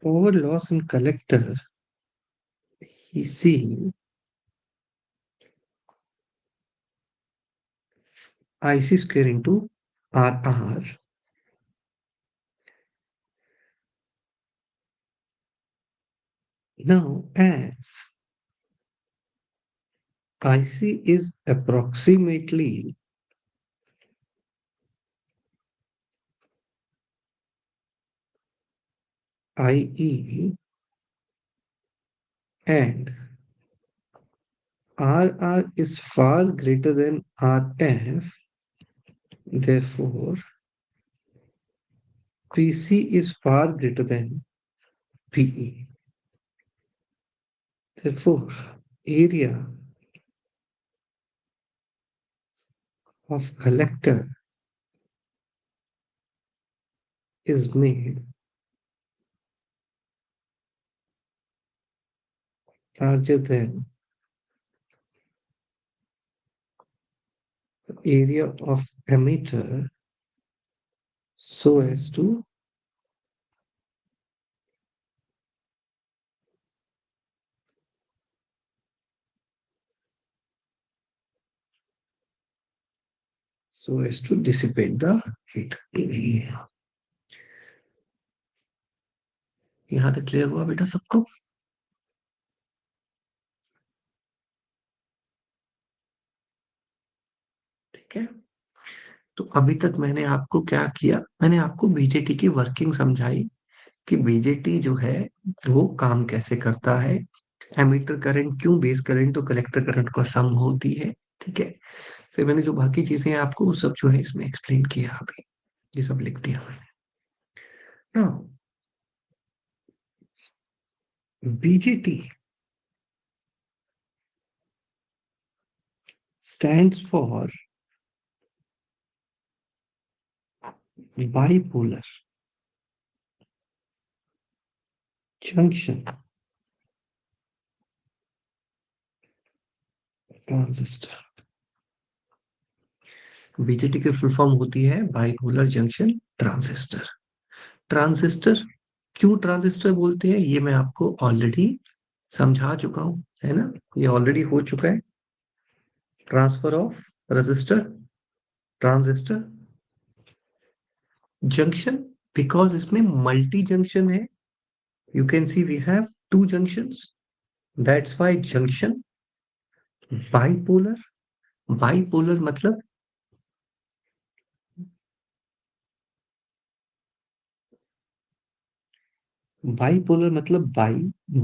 Speaker 1: Power loss in collector EC IC square into RR. Now, as IC is approximately IE and RR is far greater than RF, therefore PC is far greater than PE. Therefore, area of collector is made larger than the area of emitter so as to dissipate the heat. यहाँ तक क्लियर हुआ बेटा सबको? ठीक है, तो अभी तक मैंने आपको क्या किया, मैंने आपको बीजेटी की वर्किंग समझाई कि बीजेटी जो है वो काम कैसे करता है, एमीटर करंट क्यों बेस करंट और कलेक्टर करंट का सम होती है। ठीक है, फिर मैंने जो बाकी चीजें हैं आपको वो सब जो है इसमें एक्सप्लेन किया, अभी ये सब लिख दिया मैंने ना। BJT stands for bipolar junction transistor. BJT की फुल फॉर्म होती है बाइपोलर जंक्शन ट्रांजिस्टर। ट्रांजिस्टर क्यों ट्रांजिस्टर बोलते हैं ये मैं आपको ऑलरेडी समझा चुका हूं, है ना, ये ऑलरेडी हो चुका है। Transfer of resistor transistor junction, because इसमें मल्टी जंक्शन है, you can see we have two junctions, that's why junction. Bipolar, bipolar मतलब बाइपोलर मतलब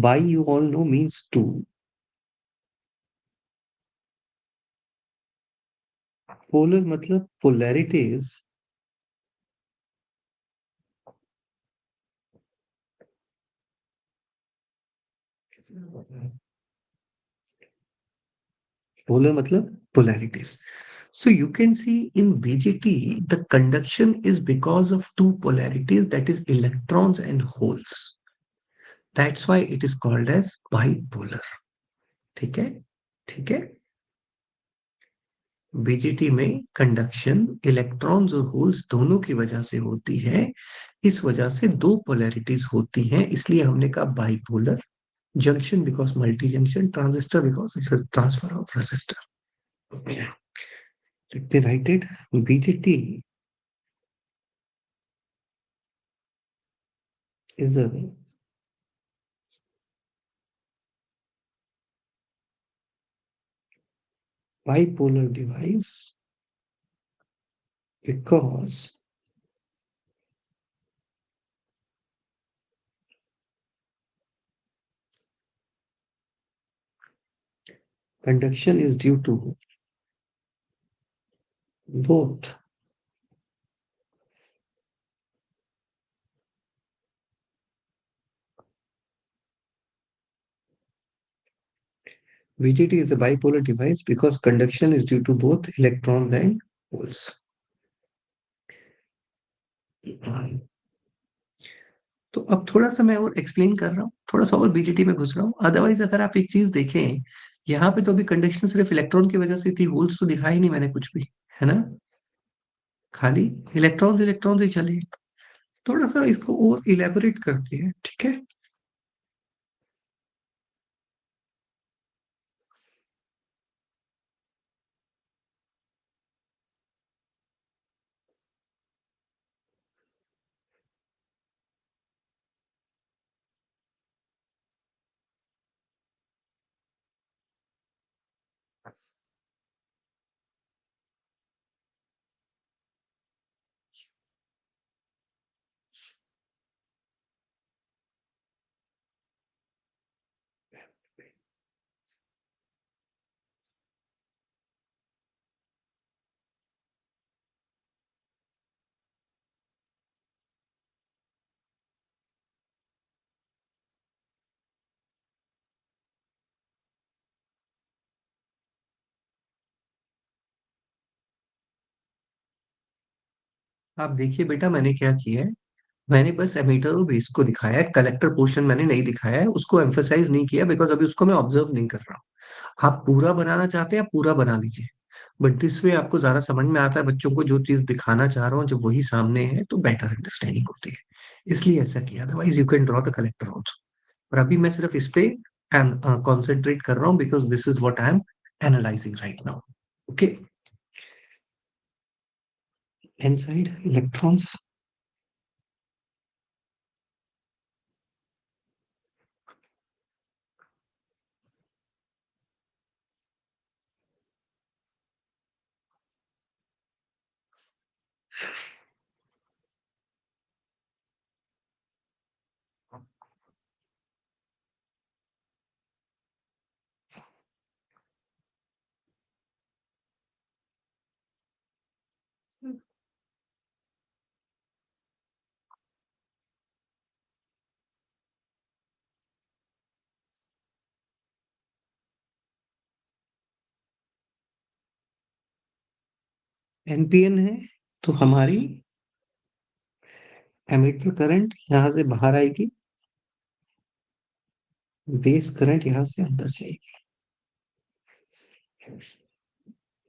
Speaker 1: bi you all know means two, polar मतलब polarities, polar matlab polarities. So you can see in BGT, the conduction is because of two polarities, that is electrons and holes. That's why it is called as bipolar. ठीक है, ठीक है। बीजीटी में कंडक्शन इलेक्ट्रॉन्स और होल्स दोनों की वजह से होती है, इस वजह से दो पोलैरिटीज होती हैं, इसलिए हमने कहा bipolar junction because multi-junction, transistor because it's a transfer of resistor. Okay. Let me write it. BJT is a bipolar device because Conduction is due to both. VGT is a bipolar device because conduction is due to both electrons and holes. तो अब थोड़ा सा मैं और एक्सप्लेन कर रहा हूँ, थोड़ा सा और बीजीटी में घुस रहा हूँ। अदरवाइज अगर आप एक चीज देखें, यहाँ पे तो अभी कंडक्शन सिर्फ इलेक्ट्रॉन की वजह से थी, होल्स तो दिखाई नहीं मैंने कुछ भी, है ना? खाली इलेक्ट्रॉन्स इलेक्ट्रॉन्स ही चले। थोड़ा सा इसको और इलेबोरेट करते हैं, ठीक है? आप देखिए बेटा, मैंने क्या किया है, मैंने बस एमीटर और बेस को दिखाया है, कलेक्टर पोर्शन मैंने नहीं दिखाया है, उसको एम्फोसाइज नहीं किया बिकॉज अभी उसको मैं ऑब्जर्व नहीं कर रहा हूँ। आप पूरा बनाना चाहते हैं, आप पूरा बना लीजिए, बट दिस वे आपको ज्यादा समझ में आता है। बच्चों को जो चीज दिखाना चाह रहा हूँ जब वही सामने है तो बेटर अंडरस्टैंडिंग होती है, इसलिए ऐसा किया। Otherwise you can draw the collector also, पर अभी मैं सिर्फ इस पे एंड कॉन्सेंट्रेट कर रहा हूँ because this is what I am analysing right now. Okay, inside electrons, NPN है, तो हमारी एमीटर करंट यहाँ से बाहर आएगी, बेस करंट यहाँ से अंदर जाएगी।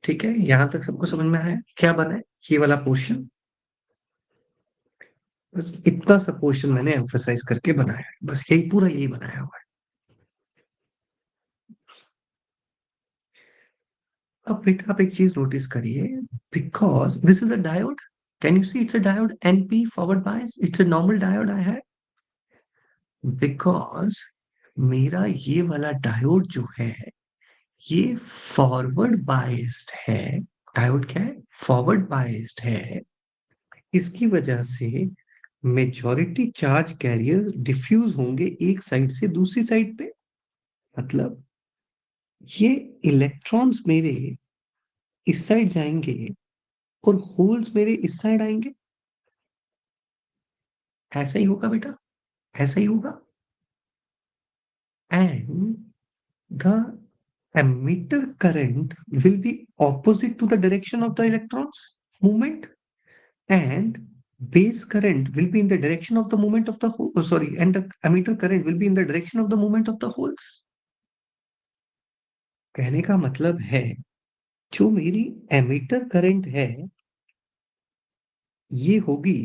Speaker 1: ठीक है, यहां तक सबको समझ में आया क्या बना है ये वाला पोर्शन? बस इतना सा पोर्शन मैंने एम्फसाइज करके बनाया है, बस यही पूरा यही बनाया हुआ है। अब बेटा आप एक चीज नोटिस करिए, because this is a diode, can you see it's a diode NP forward bias, it's a normal diode आई है, बिकॉज मेरा ये वाला डायोड जो है ये फॉरवर्ड बायस्ड है। डायोड क्या है? फॉरवर्ड बायस्ड है। इसकी वजह से मेजॉरिटी चार्ज कैरियर डिफ्यूज होंगे एक साइड से दूसरी साइड पे। मतलब ये इलेक्ट्रॉन्स मेरे इस साइड जाएंगे और होल्स मेरे इस साइड आएंगे। ऐसा ही होगा बेटा, ऐसा ही होगा। And the emitter current will be opposite to the direction of the electrons movement, and base current will be in the direction of the movement of the hole, oh, sorry, and the emitter current will be in the direction of the movement of the holes। कहने का मतलब है जो मेरी एमीटर करंट है ये होगी,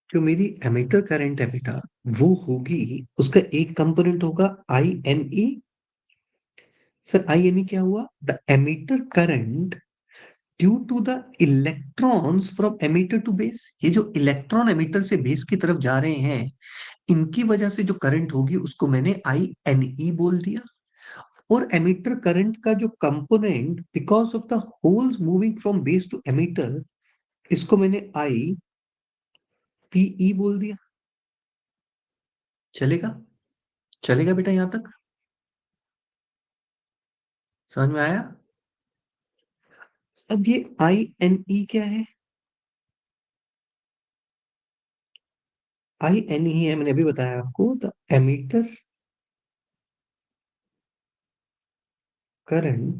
Speaker 1: जो मेरी एमीटर करंट है बेटा वो होगी, उसका एक कंपोनेंट होगा I N E. Sir I N E क्या हुआ? The emitter current due to the electrons from emitter to base, ये जो इलेक्ट्रॉन एमिटर से बेस की तरफ जा रहे हैं, इनकी वजह से जो करंट होगी उसको मैंने आई एन ई बोल दिया। और एमिटर करंट का जो component because of the holes moving from base to emitter, इसको मैंने आई पीई बोल दिया। चलेगा? चलेगा बेटा यहां तक? समझ में आया? अब ये आई एन ई क्या है? आई एन ई है, मैंने अभी बताया आपको, the emitter current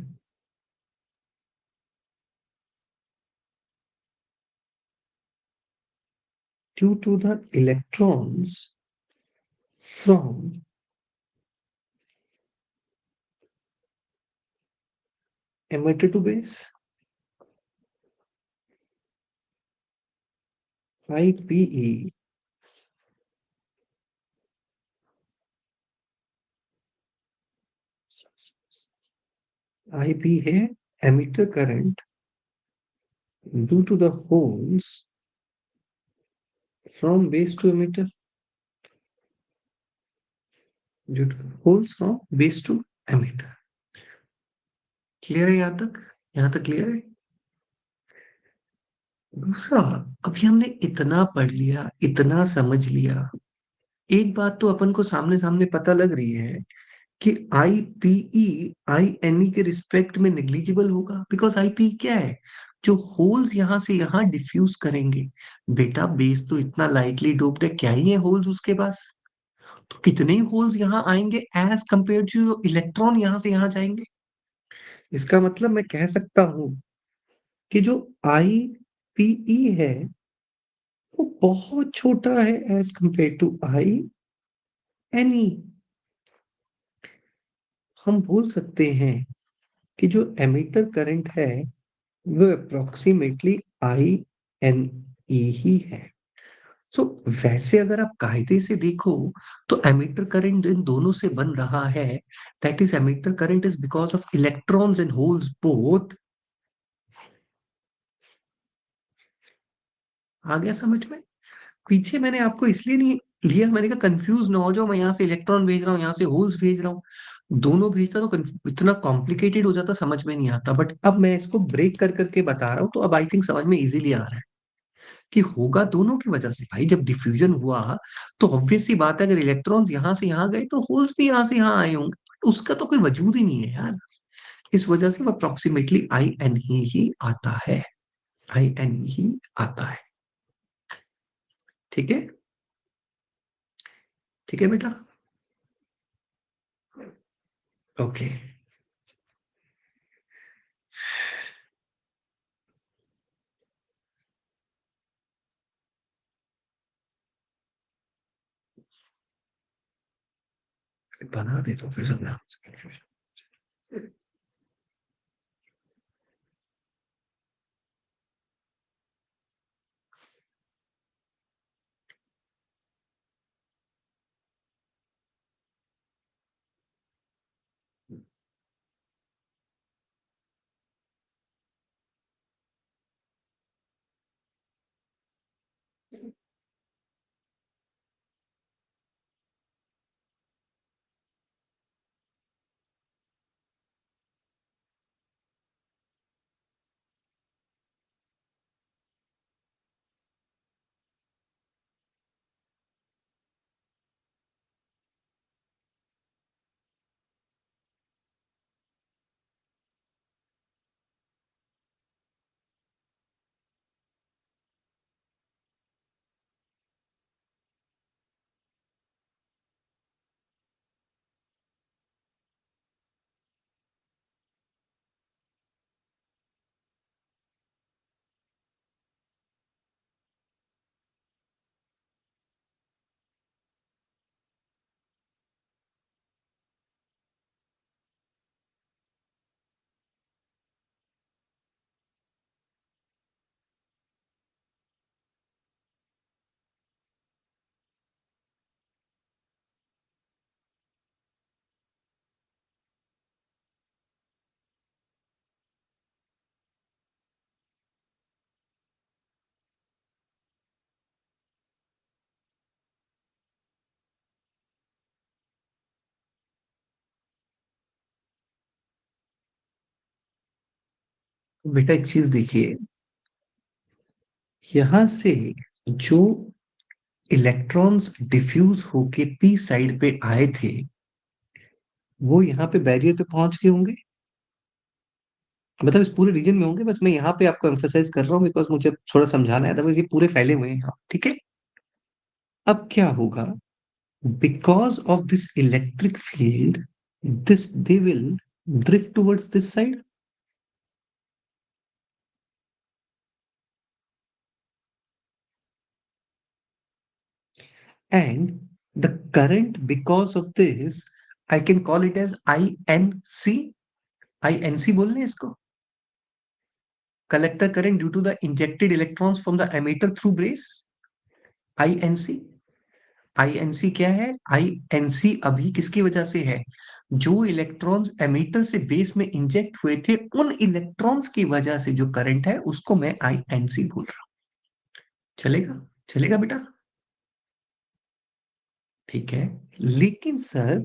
Speaker 1: due to the electrons from emitter to base, I PE. I P है emitter current due to the holes from base to emitter, due to holes from base to emitter. Clear है यहां तक? यहां तक क्लियर है? दूसरा, अभी हमने इतना पढ़ लिया, इतना समझ लिया, एक बात तो अपन को सामने सामने पता लग रही है कि आईपीई आईएनई के रिस्पेक्ट में नेग्लिजिबल होगा, बिकॉज आईपी क्या है? जो होल्स यहां से यहां डिफ्यूज करेंगे। बेटा बेस तो इतना लाइटली डोप्ड है, क्या ही है होल्स उसके पास? तो कितने ही होल्स यहां आएंगे एज कंपेयर टू जो इलेक्ट्रॉन यहां से यहां जाएंगे। इसका मतलब मैं कह सकता हूं कि जो आई पीई है वो बहुत छोटा है as compare to I NE. हम बोल सकते हैं कि जो एमिटर करंट है वो अप्रोक्सीमेटली आई एन ई ही है। सो वैसे अगर आप कायदे से देखो तो एमिटर करंट इन दोनों से बन रहा है, that is emitter current is because of electrons and holes both. आ गया समझ में? पीछे मैंने आपको इसलिए नहीं लिया, मैंने कहा कंफ्यूज ना हो जाओ, मैं यहाँ से इलेक्ट्रॉन भेज रहा हूँ, यहाँ से होल्स भेज रहा हूँ, दोनों भेजता तो इतना कॉम्प्लिकेटेड हो जाता, समझ में नहीं आता। बट अब मैं इसको ब्रेक कर करके बता रहा हूँ, तो अब आई थिंक समझ में इजीली आ रहा है कि होगा दोनों की वजह से। भाई जब डिफ्यूजन हुआ तो ऑब्वियस सी बात है, अगर इलेक्ट्रॉन्स यहां से यहां गए तो होल्स भी यहां से यहां आए होंगे, उसका तो कोई वजूद ही नहीं है यार। इस वजह से वो अप्रोक्सीमेटली आई एन ही आता है, आई एन ही आता है। ठीक है? ठीक है बेटा? ओके। बना दे तो फिर समझा कंफ्यूजन। बेटा एक चीज देखिए, यहां से जो इलेक्ट्रॉन्स डिफ्यूज होके पी साइड पे आए थे, वो यहाँ पे बैरियर पे पहुंच गए होंगे। मतलब इस पूरे रीजन में होंगे, बस मैं यहाँ पे आपको एम्फोसाइज कर रहा हूँ बिकॉज मुझे थोड़ा समझाना है, अदरवाइज ये पूरे फैले हुए हैं यहाँ, ठीक है। अब क्या होगा, because of this electric field, this they will drift towards this side, and the current because of this I can call it as INC. INC बोलने हैं इसको, collector current due to the injected electrons from the emitter through base. INC, INC क्या है? INC अभी किसकी वजह से है? जो इलेक्ट्रॉन्स एमिटर से बेस में इंजेक्ट हुए थे, उन इलेक्ट्रॉन्स की वजह से जो करंट है उसको मैं INC बोल रहा हूं। चलेगा? चलेगा बेटा? ठीक है। लेकिन सर,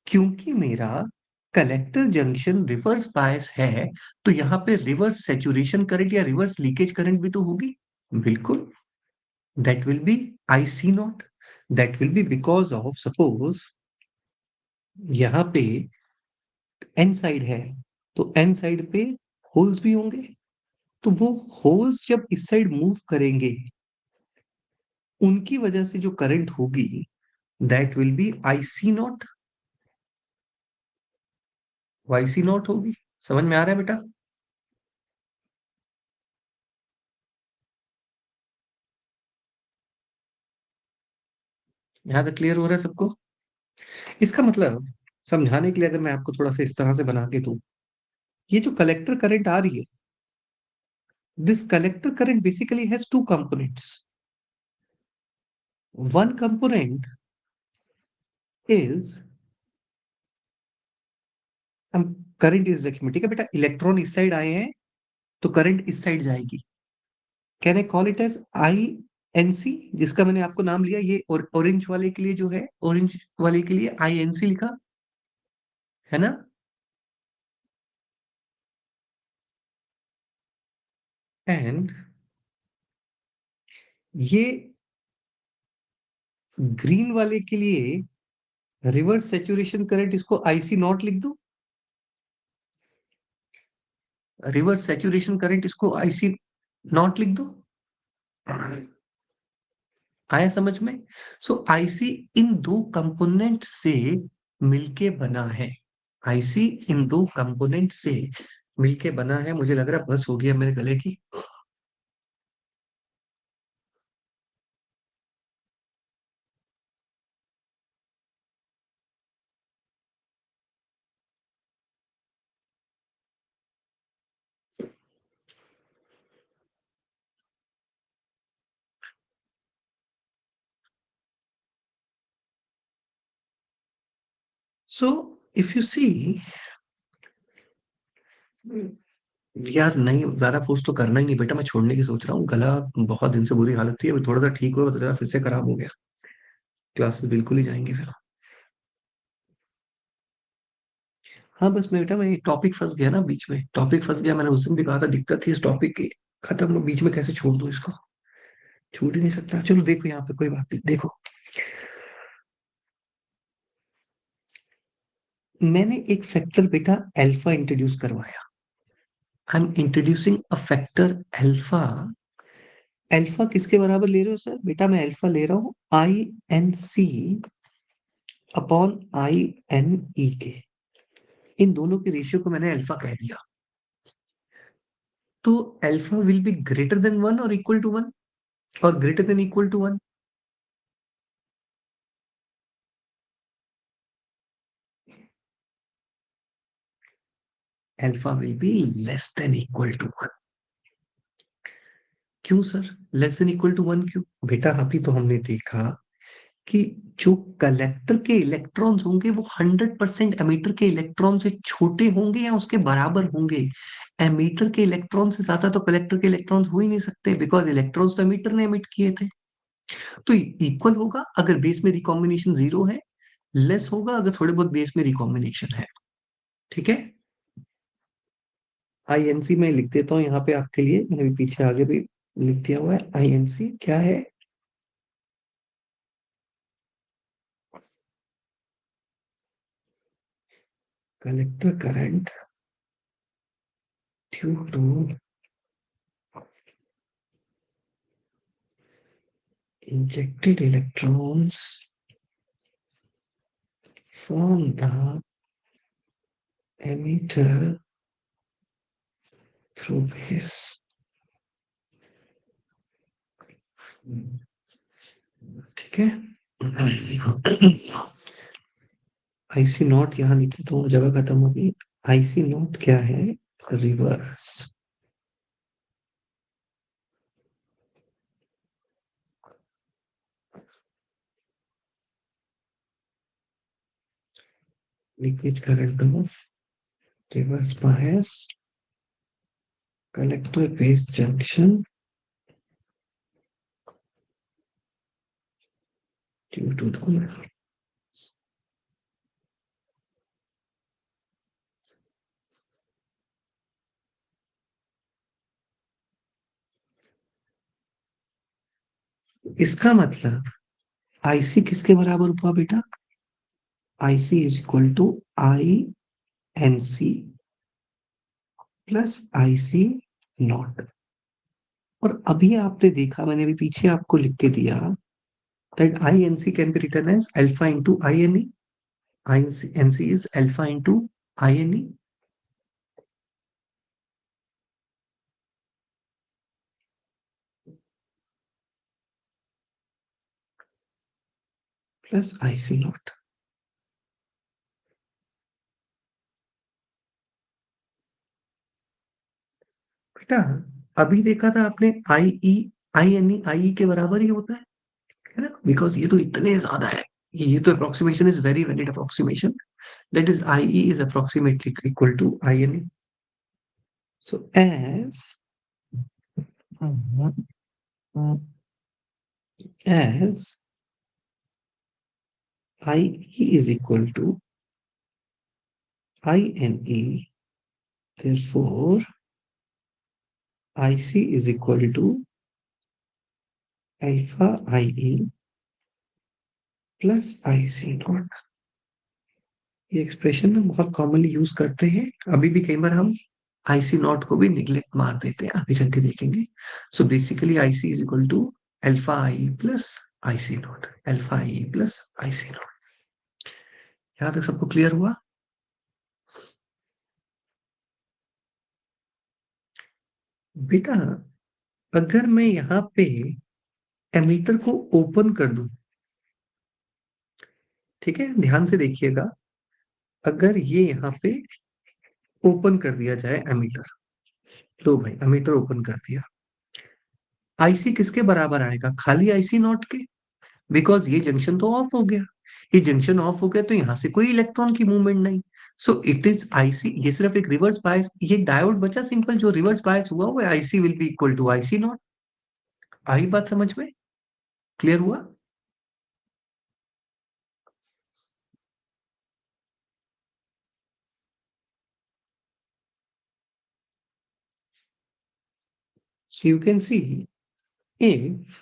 Speaker 1: क्योंकि मेरा कलेक्टर जंक्शन रिवर्स बायस है, तो यहाँ पे रिवर्स सैचुरेशन करंट या रिवर्स लीकेज करंट भी तो होगी। बिल्कुल। That will be I C not. That will be because of, suppose यहाँ पे एन साइड है, तो एन साइड पे होल्स भी होंगे, तो वो होल्स जब इस साइड मूव करेंगे, उनकी वजह से जो करंट होगी, that will be I C not. Y C not होगी। समझ में आ रहा है बेटा? यहाँ तक क्लियर हो रहा है सबको? इसका मतलब समझाने के लिए अगर मैं आपको थोड़ा सा इस तरह से बना के दूं, ये जो कलेक्टर करंट आ रही है, this collector current basically has two components. One component is, हम करंट इज रखेंगे, ठीक है बेटा, इलेक्ट्रॉन इस साइड आए हैं तो करंट इस साइड जाएगी। Can I call it as I N C, जिसका मैंने आपको नाम लिया, ये ऑरेंज वाले के लिए जो है, ऑरेंज वाले के लिए आई एन सी लिखा है ना। एंड ये ग्रीन वाले के लिए रिवर्स सेचुरेशन करंट, इसको आईसी नॉट लिख दूं। रिवर्स सैचुरेशन करंट इसको आईसी नॉट लिख दो। आया समझ में? सो आईसी इन दो कंपोनेंट से मिलके बना है। आईसी इन दो कंपोनेंट से मिलके बना है। मुझे लग रहा है बस हो गया मेरे गले की। सो इफ यू सी, यार नहीं, ज्यादा फोर्स तो करना ही नहीं बेटा, मैं छोड़ने की सोच रहा हूँ। गला बहुत दिन से बुरी हालत थी, अभी थोड़ा सा ठीक हुआ तो जरा फिर से खराब हो गया। क्लासेस बिल्कुल ही जाएंगे फिर। हाँ बस मैं बेटा, मैं टॉपिक फंस गया ना बीच में, टॉपिक फंस गया। मैंने उस दिन भी कहा था दिक्कत थी इस टॉपिक की। खत्म, बीच में कैसे छोड़ दूं इसको? छूट ही नहीं सकता। चलो देखो यहाँ पे, कोई बात नहीं, देखो। मैंने एक फैक्टर बेटा अल्फा इंट्रोड्यूस करवाया। I am introducing a factor alpha. Alpha किसके बराबर ले रहे हो सर? बेटा मैं अल्फा ले रहा हूं I N C upon I N E के। इन दोनों के रेशियो को मैंने अल्फा कह दिया। तो alpha will be greater than one और इक्वल टू वन, और greater than equal to one. Alpha will be less than equal to one. क्यों sir less than equal to one क्यों? बेटा अभी तो हमने देखा कि जो कलेक्टर के इलेक्ट्रॉन्स होंगे वो 100% एमीटर के इलेक्ट्रॉन से छोटे होंगे या उसके बराबर होंगे। एमीटर के इलेक्ट्रॉन से ज्यादा तो कलेक्टर के इलेक्ट्रॉन्स हो ही नहीं सकते, बिकॉज इलेक्ट्रॉन्स तो एमीटर ने एमिट किए थे। तो इक्वल होगा अगर बेस में रिकॉम्बिनेशन जीरो है, लेस होगा अगर थोड़े बहुत बेस में रिकॉम्बिनेशन है। ठीक है। INC मैं लिख देता हूँ यहाँ पे आपके लिए, मैंने भी पीछे आगे भी लिख दिया हुआ है। INC क्या है? Collector current due to injected electrons from the emitter through base। ठीक है। IC नॉट यहाँ लिखी तो जगह खत्म होगी। IC नॉट क्या है? Reverse. Leakage current of reverse bias collector base junction due to the. इसका मतलब IC किसके बराबर हुआ बेटा? IC is equal to INC plus IC not. और अभी आपने देखा, मैंने अभी पीछे आपको लिख के दिया, that INC can be written as alpha into INE. INC is alpha into INE plus IC naught। बेटा अभी देखा था आपने, IE IE के बराबर ही होता है ना, बिकॉज ये तो इतने ज्यादा है। ये तो approximation is very valid approximation, that is IE is approximately equal to INE। So as IE is equal to INE, therefore IC is equal to alpha IE plus IC not. ये एक्सप्रेशन हम बहुत कॉमनली यूज करते हैं। अभी भी कई बार हम IC नॉट को भी निग्लेक्ट मार देते हैं, आगे चल के देखेंगे। So basically IC is equal to alpha I plus IC not, alpha I plus IC not. यहाँ तक सबको क्लियर हुआ? बेटा अगर मैं यहाँ पे एमीटर को ओपन कर दूं, ठीक है, ध्यान से देखिएगा, अगर ये यहाँ पे ओपन कर दिया जाए एमीटर, लो भाई एमीटर ओपन कर दिया, IC किसके बराबर आएगा? खाली IC नॉट के, बिकॉज ये जंक्शन तो ऑफ हो गया। ये जंक्शन ऑफ हो गया तो यहाँ से कोई इलेक्ट्रॉन की मूवमेंट नहीं। सो इट इज IC, ये सिर्फ एक रिवर्स बायस, ये डायोड बचा सिंपल, जो रिवर्स बायस हुआ वो IC will be equal to IC naught. आई बात समझ में? क्लियर हुआ? So you can see if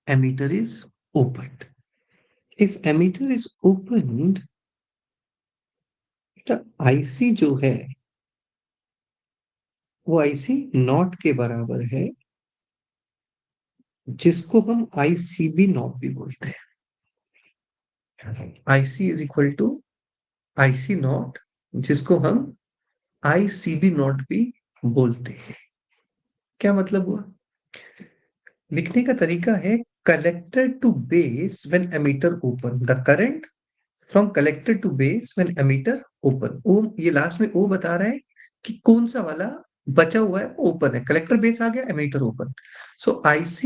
Speaker 1: emitter is opened, if emitter is opened, तो IC जो है वो IC नॉट के बराबर है, जिसको हम ICB नॉट भी बोलते हैं। IC is equal to IC not, जिसको हम ICB नॉट भी बोलते हैं। क्या मतलब हुआ? लिखने का तरीका है collector to base when emitter open, the current from collector to base when emitter open. ओ ये लास्ट में ओ बता रहा है कि कौन सा वाला बचा हुआ है ओपन है। कलेक्टर बेस आ गया, emitter open. So IC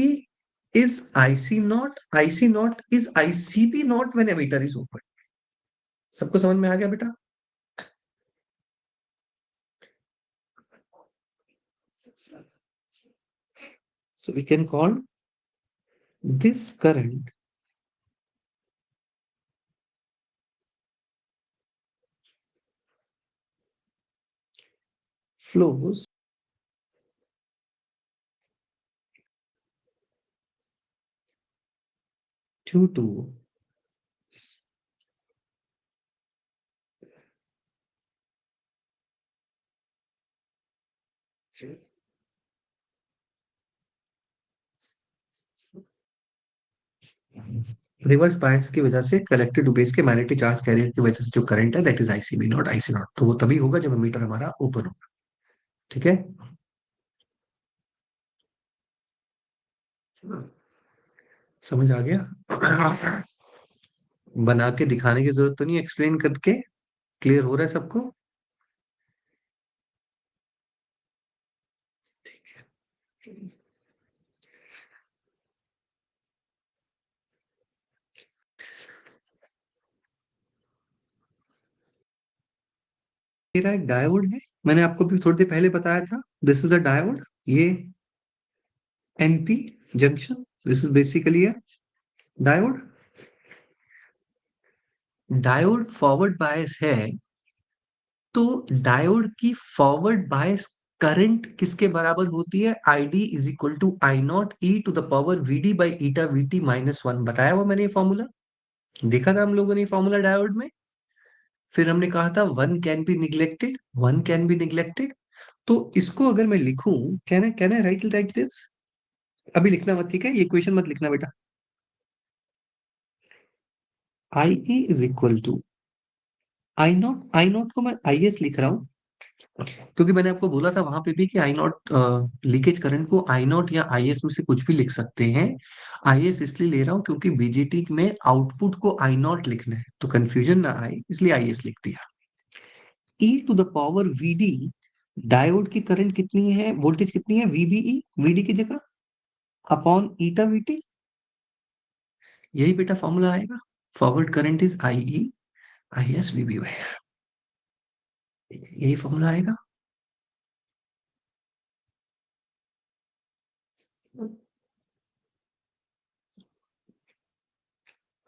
Speaker 1: is IC not, IC not is ICB not when emitter is open. सबको समझ में आ गया बेटा? So we can call this current flows due to reverse bias की वजह से कलेक्टेड टू बेस के मैग्नेटिक चार्ज कैरियर की वजह से जो करंट है that is ICB not IC not, तो वो तभी होगा जब मीटर हमारा ओपन होगा। ठीक है, समझ आ गया? बना के दिखाने की जरूरत तो नहीं, एक्सप्लेन करके क्लियर हो रहा है सबको? ठीक है, मेरा एक डायोड है, मैंने आपको भी थोड़ी देर पहले बताया था, दिस इज अ डायोड, ये NP junction, this is basically a diode. Diode forward bias है, तो डायोड की फॉरवर्ड बायस करंट किसके बराबर होती है? I D is equal to I not E to the power V D by eta V T minus one, बताया हुआ मैंने ये फॉर्मूला, देखा था हम लोगों ने फॉर्मूला डायोड में। फिर हमने कहा था one can be neglected, one can be neglected. तो इसको अगर मैं लिखूं, can I right like this? अभी लिखना मत, ठीक है, ये क्वेश्चन मत लिखना बेटा। I E is equal to I naught को मैं आई एस लिख रहा हूँ, क्योंकि मैंने आपको बोला था वहां पे भी कि आई नॉट लीकेज करंट को आई नॉट या आई एस में से कुछ भी लिख सकते हैं। आई एस इसलिए ले रहा हूँ क्योंकि बीजेटी में आउटपुट को आई नॉट लिखना है तो कंफ्यूजन ना आए, इसलिए आई एस लिख दिया। E to the power V D, diode की करंट कितनी है, वोल्टेज कितनी है, वीबीई, वीडी की जगह अपॉन ईटा वीटी, यही बेटा फॉर्मूला आएगा। Forward current is I E I S VB by, यही फॉर्मूला आएगा।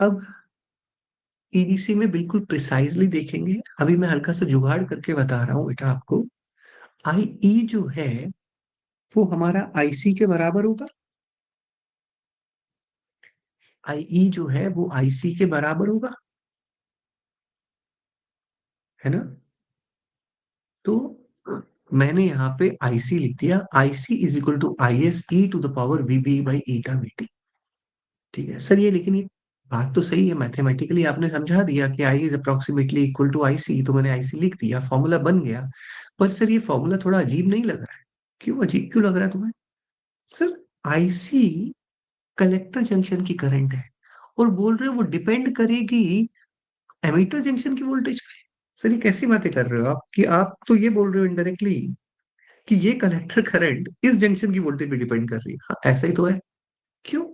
Speaker 1: अब ईडीसी में बिल्कुल प्रिसाइजली देखेंगे, अभी मैं हल्का सा जुगाड़ करके बता रहा हूँ बेटा आपको। आई ई जो है वो हमारा आईसी के बराबर होगा, आई ई जो है वो आईसी के बराबर होगा, है ना? तो मैंने यहाँ पे आईसी लिख दिया, IC is equal to I S E to the power V B by eta V. ठीक है सर, ये लेकिन ये बात तो सही है, मैथमेटिकली आपने समझा दिया कि I is approximately equal to आई सी, तो मैंने आई सी लिख दिया, फॉर्मूला बन गया। पर सर ये फॉर्मूला थोड़ा अजीब नहीं लग रहा है? क्यों अजीब क्यों लग रहा है तुम्हें? सर आईसी कलेक्टर जंक्शन की करंट है, और बोल रहे हो वो डिपेंड करेगी एमीटर जंक्शन की वोल्टेज पे। सर ये कैसी बातें कर रहे हो आप, कि आप तो ये बोल रहे हो इनडायरेक्टली कि ये कलेक्टर करंट इस जंक्शन की वोल्टेज पे डिपेंड कर रही है। हाँ ऐसा ही तो है। क्यों?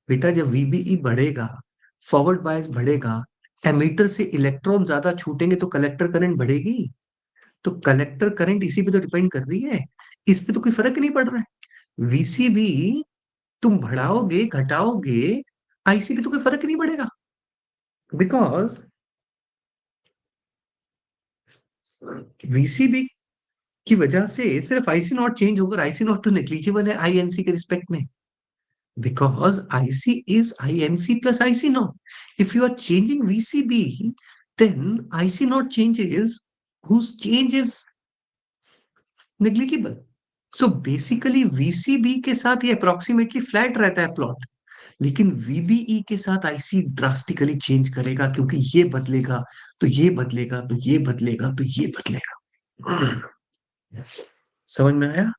Speaker 1: बेटा जब वीबीई बढ़ेगा, फॉरवर्ड बायस बढ़ेगा, एमीटर से इलेक्ट्रॉन ज्यादा छूटेंगे तो कलेक्टर करंट बढ़ेगी, तो कलेक्टर करंट इसी पे तो डिपेंड कर रही है, इस पे तो कोई फर्क नहीं पड़ रहा है। वीसीबी तुम बढ़ाओगे घटाओगे, आईसी पे तो कोई फर्क नहीं पड़ेगा, बिकॉज वीसीबी की वजह से सिर्फ आईसी नॉट चेंज होगा, आईसी नॉट तो नेग्लिजिबल है आईएनसी के रिस्पेक्ट में, because IC is INC plus IC naught. If you are changing VCB, then IC naught changes, whose change is negligible. So basically VCB के साथ ये अप्रोक्सीमेटली फ्लैट रहता है प्लॉट, लेकिन VBE के साथ IC ड्रास्टिकली चेंज करेगा, क्योंकि ये बदलेगा तो ये बदलेगा तो ये बदलेगा तो ये बदलेगा। समझ में आया?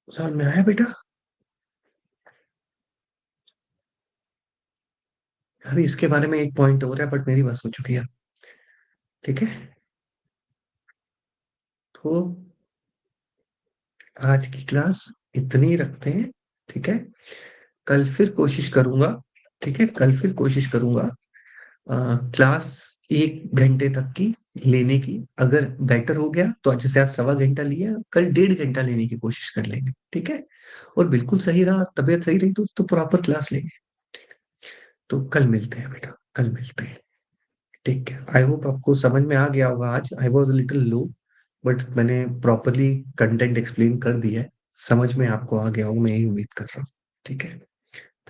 Speaker 1: समझ में आया बेटा? अभी इसके बारे में एक पॉइंट हो रहा है बट मेरी बस हो चुकी है। ठीक है, तो आज की क्लास इतनी ही रखते हैं। ठीक है, कल फिर कोशिश करूंगा। ठीक है, कल फिर कोशिश करूंगा क्लास 1 घंटे तक की लेने की, अगर बेटर हो गया तो आज से आज 1.25 घंटा लिया, कल 1.5 घंटा लेने की कोशिश कर लेंगे। ठीक है, और बिल्कुल सही रहा, तबीयत सही रही तो प्रॉपर क्लास लेंगे। तो कल मिलते हैं बेटा, कल मिलते हैं। ठीक है, आई होप आपको समझ में आ गया होगा। आज I was little low, but मैंने प्रॉपरली कंटेंट एक्सप्लेन कर दिया है। समझ में आपको आ गया होगा, मैं यही उम्मीद कर रहा हूँ। ठीक है,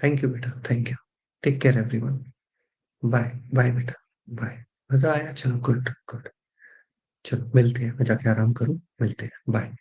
Speaker 1: थैंक यू बेटा, thank you. Take care everyone. Bye bye बेटा, बाय। मजा आया, चलो गुड गुड। चलो मिलते हैं, मैं जाके आराम करूँ, मिलते हैं, बाय।